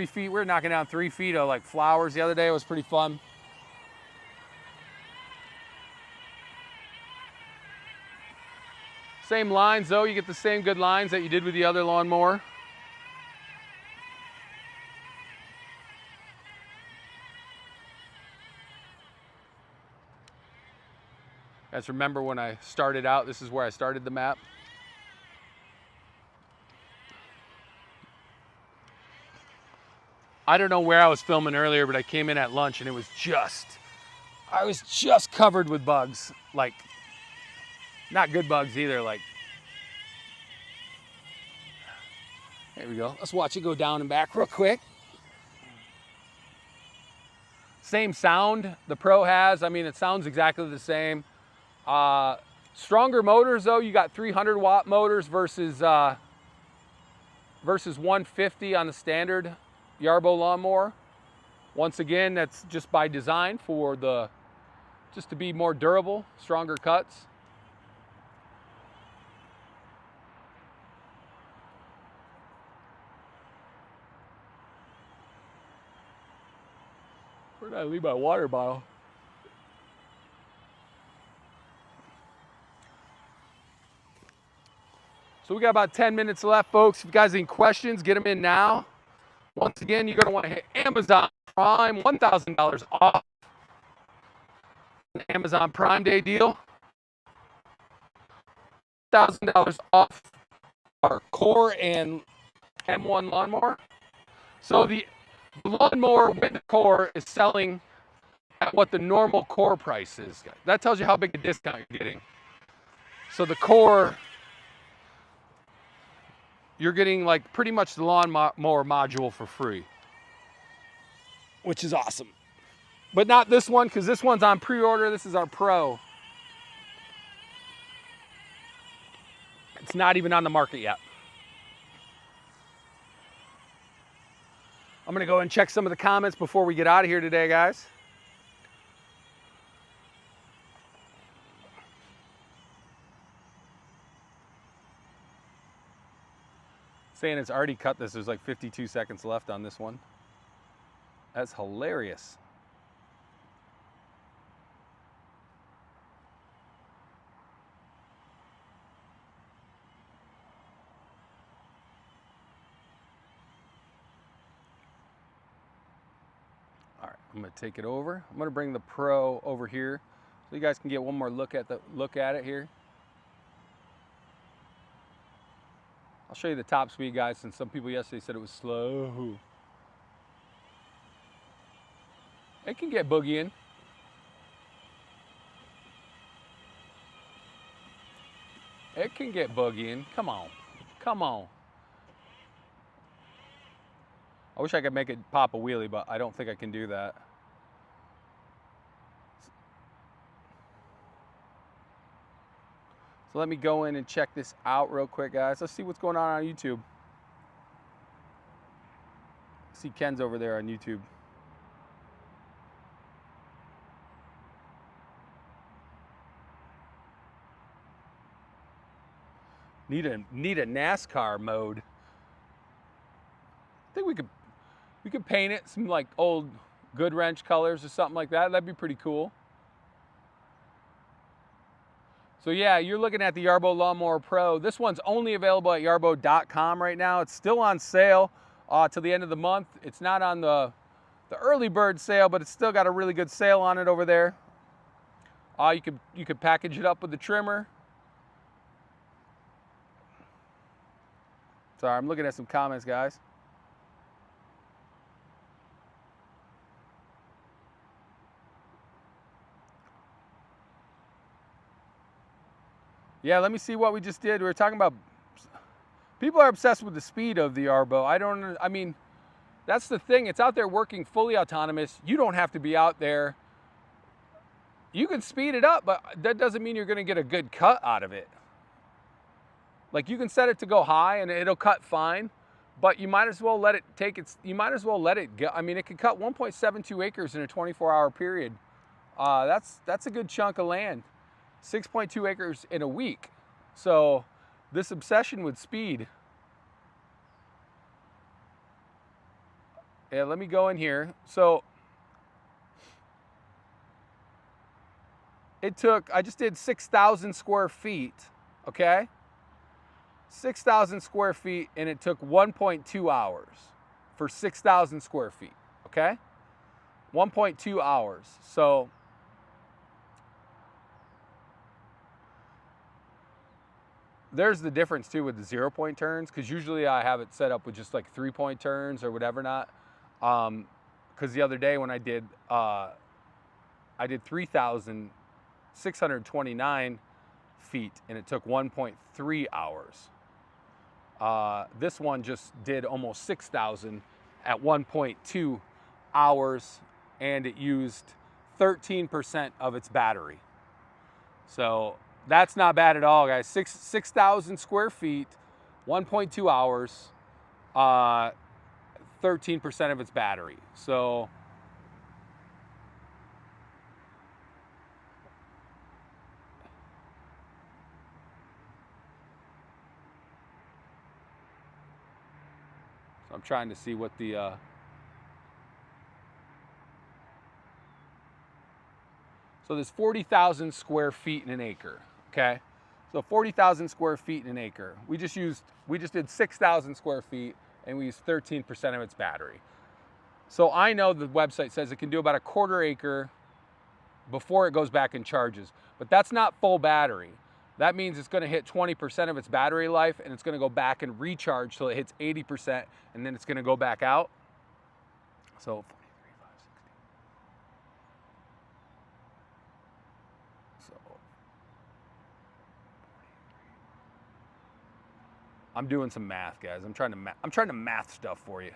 feet. We were knocking down 3 feet of like flowers the other day. It was pretty fun. Same lines though, you get the same good lines that you did with the other lawnmower. Guys, remember when I started out, this is where I started the map. I don't know where I was filming earlier, but I came in at lunch and I was just covered with bugs. Like, not good bugs either, like. There we go. Let's watch it go down and back real quick. Same sound the Pro has. I mean, it sounds exactly the same. Stronger motors though, you got 300 watt motors versus 150 on the standard Yarbo lawnmower. Once again, that's just by design for just to be more durable, stronger cuts. Where did I leave my water bottle? So we got about 10 minutes left, folks. If you guys have any questions, get them in now. Once again, you're going to want to hit Amazon Prime, $1,000 off. An Amazon Prime Day deal. $1,000 off our Core and M1 lawnmower. So the lawnmower with the Core is selling at what the normal Core price is. That tells you how big a discount you're getting. So the Core, you're getting like pretty much the lawnmower module for free, which is awesome. But not this one, because this one's on pre-order. This is our Pro. It's not even on the market yet. I'm gonna go and check some of the comments before we get out of here today, guys. Saying it's already cut this. There's like 52 seconds left on this one. That's hilarious. All right, I'm gonna take it over. I'm gonna bring the Pro over here so you guys can get one more look at it here. I'll show you the top speed, guys, since some people yesterday said it was slow. It can get boogieing. It can get boogieing. Come on. Come on. I wish I could make it pop a wheelie, but I don't think I can do that. So let me go in and check this out real quick, guys. Let's see what's going on YouTube. See Ken's over there on YouTube. Need a NASCAR mode. I think we could paint it some like old Good Wrench colors or something like that. That'd be pretty cool. So yeah, you're looking at the Yarbo Lawnmower Pro. This one's only available at yarbo.com right now. It's still on sale till the end of the month. It's not on the early bird sale, but it's still got a really good sale on it over there. You could package it up with the trimmer. Sorry, I'm looking at some comments, guys. Yeah, let me see what we just did. We were talking about, people are obsessed with the speed of the Yarbo. I mean, that's the thing. It's out there working fully autonomous. You don't have to be out there. You can speed it up, but that doesn't mean you're going to get a good cut out of it. Like, you can set it to go high and it'll cut fine, but you might as well let it go. I mean, it can cut 1.72 acres in a 24-hour period. That's a good chunk of land. 6.2 acres in a week. So this obsession with speed. Yeah, let me go in here. So I just did 6,000 square feet, okay? 6,000 square feet, and it took 1.2 hours for 6,000 square feet, okay? 1.2 hours. So there's the difference too with the 0-point turns, because usually I have it set up with just like 3-point turns or whatever not. Because the other day when I did 3,629 feet and it took 1.3 hours. This one just did almost 6,000 at 1.2 hours, and it used 13% of its battery. So that's not bad at all, guys. 6,000 square feet, 1.2 hours, 13% of its battery. So I'm trying to see what the So there's 40,000 square feet in an acre, okay? So 40,000 square feet in an acre. We just did 6,000 square feet and we used 13% of its battery. So I know the website says it can do about a quarter acre before it goes back and charges, but that's not full battery. That means it's gonna hit 20% of its battery life and it's gonna go back and recharge till it hits 80% and then it's gonna go back out. So I'm doing some math, guys. I'm trying to math stuff for you.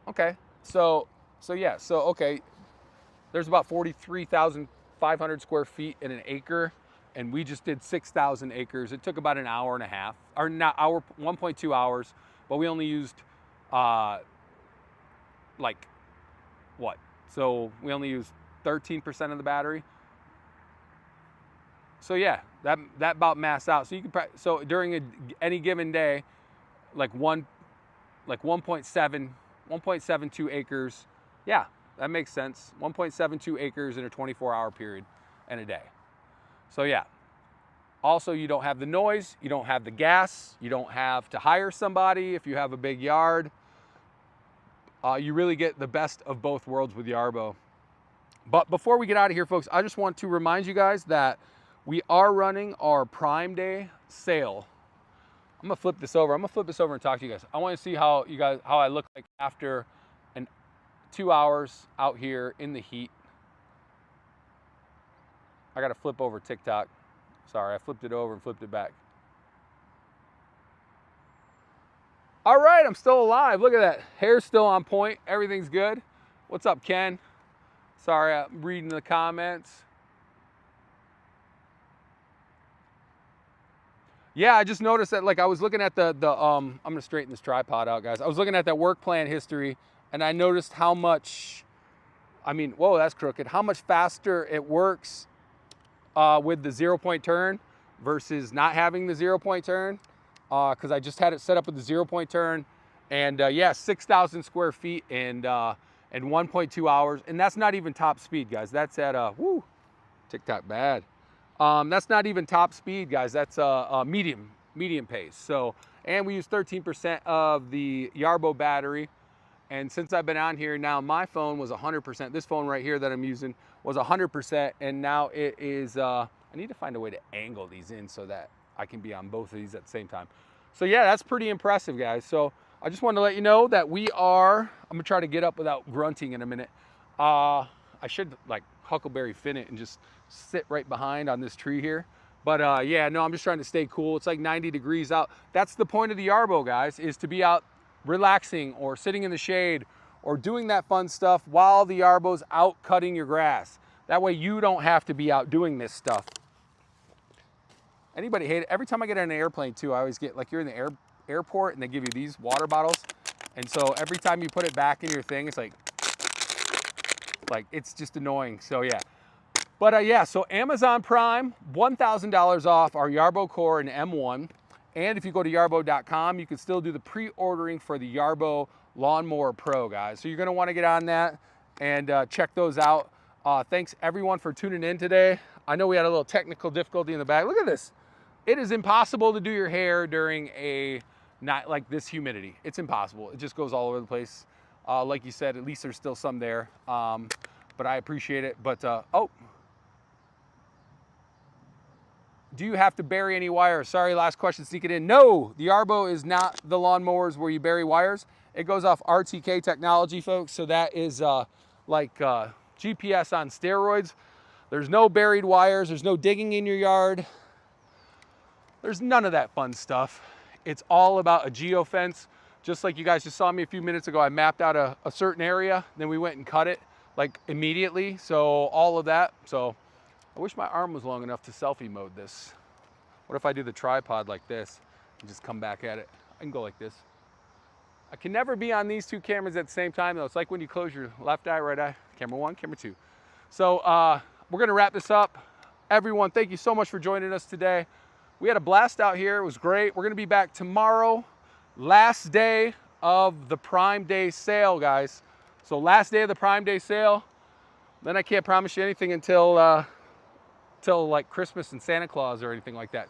Okay, so okay, there's about 43,500 square feet in an acre, and we just did 6,000 acres. It took about an hour and a half, or not hour, 1.2 hours, but we only used like what? So we only used 13% of the battery. So yeah, that about mass out. So you can so during any given day, like 1.72 acres. Yeah, that makes sense. 1.72 acres in a 24-hour period and a day. So yeah. Also, you don't have the noise, you don't have the gas, you don't have to hire somebody if you have a big yard. You really get the best of both worlds with Yarbo. But before we get out of here, folks, I just want to remind you guys that we are running our Prime Day sale. I'm gonna flip this over. I'm gonna flip this over and talk to you guys. I want to see how I look like after 2 hours out here in the heat. I gotta flip over TikTok. Sorry, I flipped it over and flipped it back. All right, I'm still alive. Look at that. Hair's still on point. Everything's good. What's up, Ken? Sorry, I'm reading the comments. Yeah, I just noticed that, like, I was looking at I'm gonna straighten this tripod out, guys. I was looking at that work plan history, and I noticed how much, whoa, that's crooked. How much faster it works with the 0-point turn versus not having the 0-point turn. Because I just had it set up with the 0-point turn, and yeah, 6,000 square feet and 1.2 hours, and that's not even top speed, guys. That's at woo, TikTok bad. That's not even top speed, guys. That's medium pace. So, and we use 13% of the Yarbo battery, and since I've been on here now, my phone was 100%. This phone right here that I'm using was 100%, and now it is. I need to find a way to angle these in so that I can be on both of these at the same time. So yeah, that's pretty impressive, guys. So I just wanted to let you know that I'm gonna try to get up without grunting in a minute. I should like Huckleberry Finn it and just sit right behind on this tree here. But yeah, no, I'm just trying to stay cool. It's like 90 degrees out. That's the point of the Yarbo, guys, is to be out relaxing or sitting in the shade or doing that fun stuff while the Yarbo's out cutting your grass. That way you don't have to be out doing this stuff. Anybody hate it? Every time I get on an airplane too, I always get, like, you're in the airport and they give you these water bottles. And so every time you put it back in your thing, it's like it's just annoying. So yeah. But yeah, so Amazon Prime, $1,000 off our Yarbo Core and M1. And if you go to yarbo.com, you can still do the pre-ordering for the Yarbo Lawnmower Pro, guys. So you're gonna wanna get on that and check those out. Thanks everyone for tuning in today. I know we had a little technical difficulty in the back. Look at this. It is impossible to do your hair during a night like this humidity. It's impossible. It just goes all over the place. Like you said, at least there's still some there. But I appreciate it. But, oh. Do you have to bury any wires? Sorry, last question, sneak it in. No, the Yarbo is not the lawnmowers where you bury wires. It goes off RTK technology, folks. So that is like GPS on steroids. There's no buried wires. There's no digging in your yard. There's none of that fun stuff. It's all about a geofence. Just like you guys just saw me a few minutes ago, I mapped out a certain area, then we went and cut it like immediately. So all of that. So I wish my arm was long enough to selfie mode this. What if I do the tripod like this and just come back at it? I can go like this. I can never be on these two cameras at the same time though. It's like when you close your left eye, right eye. Camera one, camera two. So we're gonna wrap this up. Everyone, thank you so much for joining us today. We had a blast out here. It was great. We're going to be back tomorrow last day of the Prime Day sale, guys. So last day of the Prime Day sale. Then I can't promise you anything until like Christmas and Santa Claus or anything like that.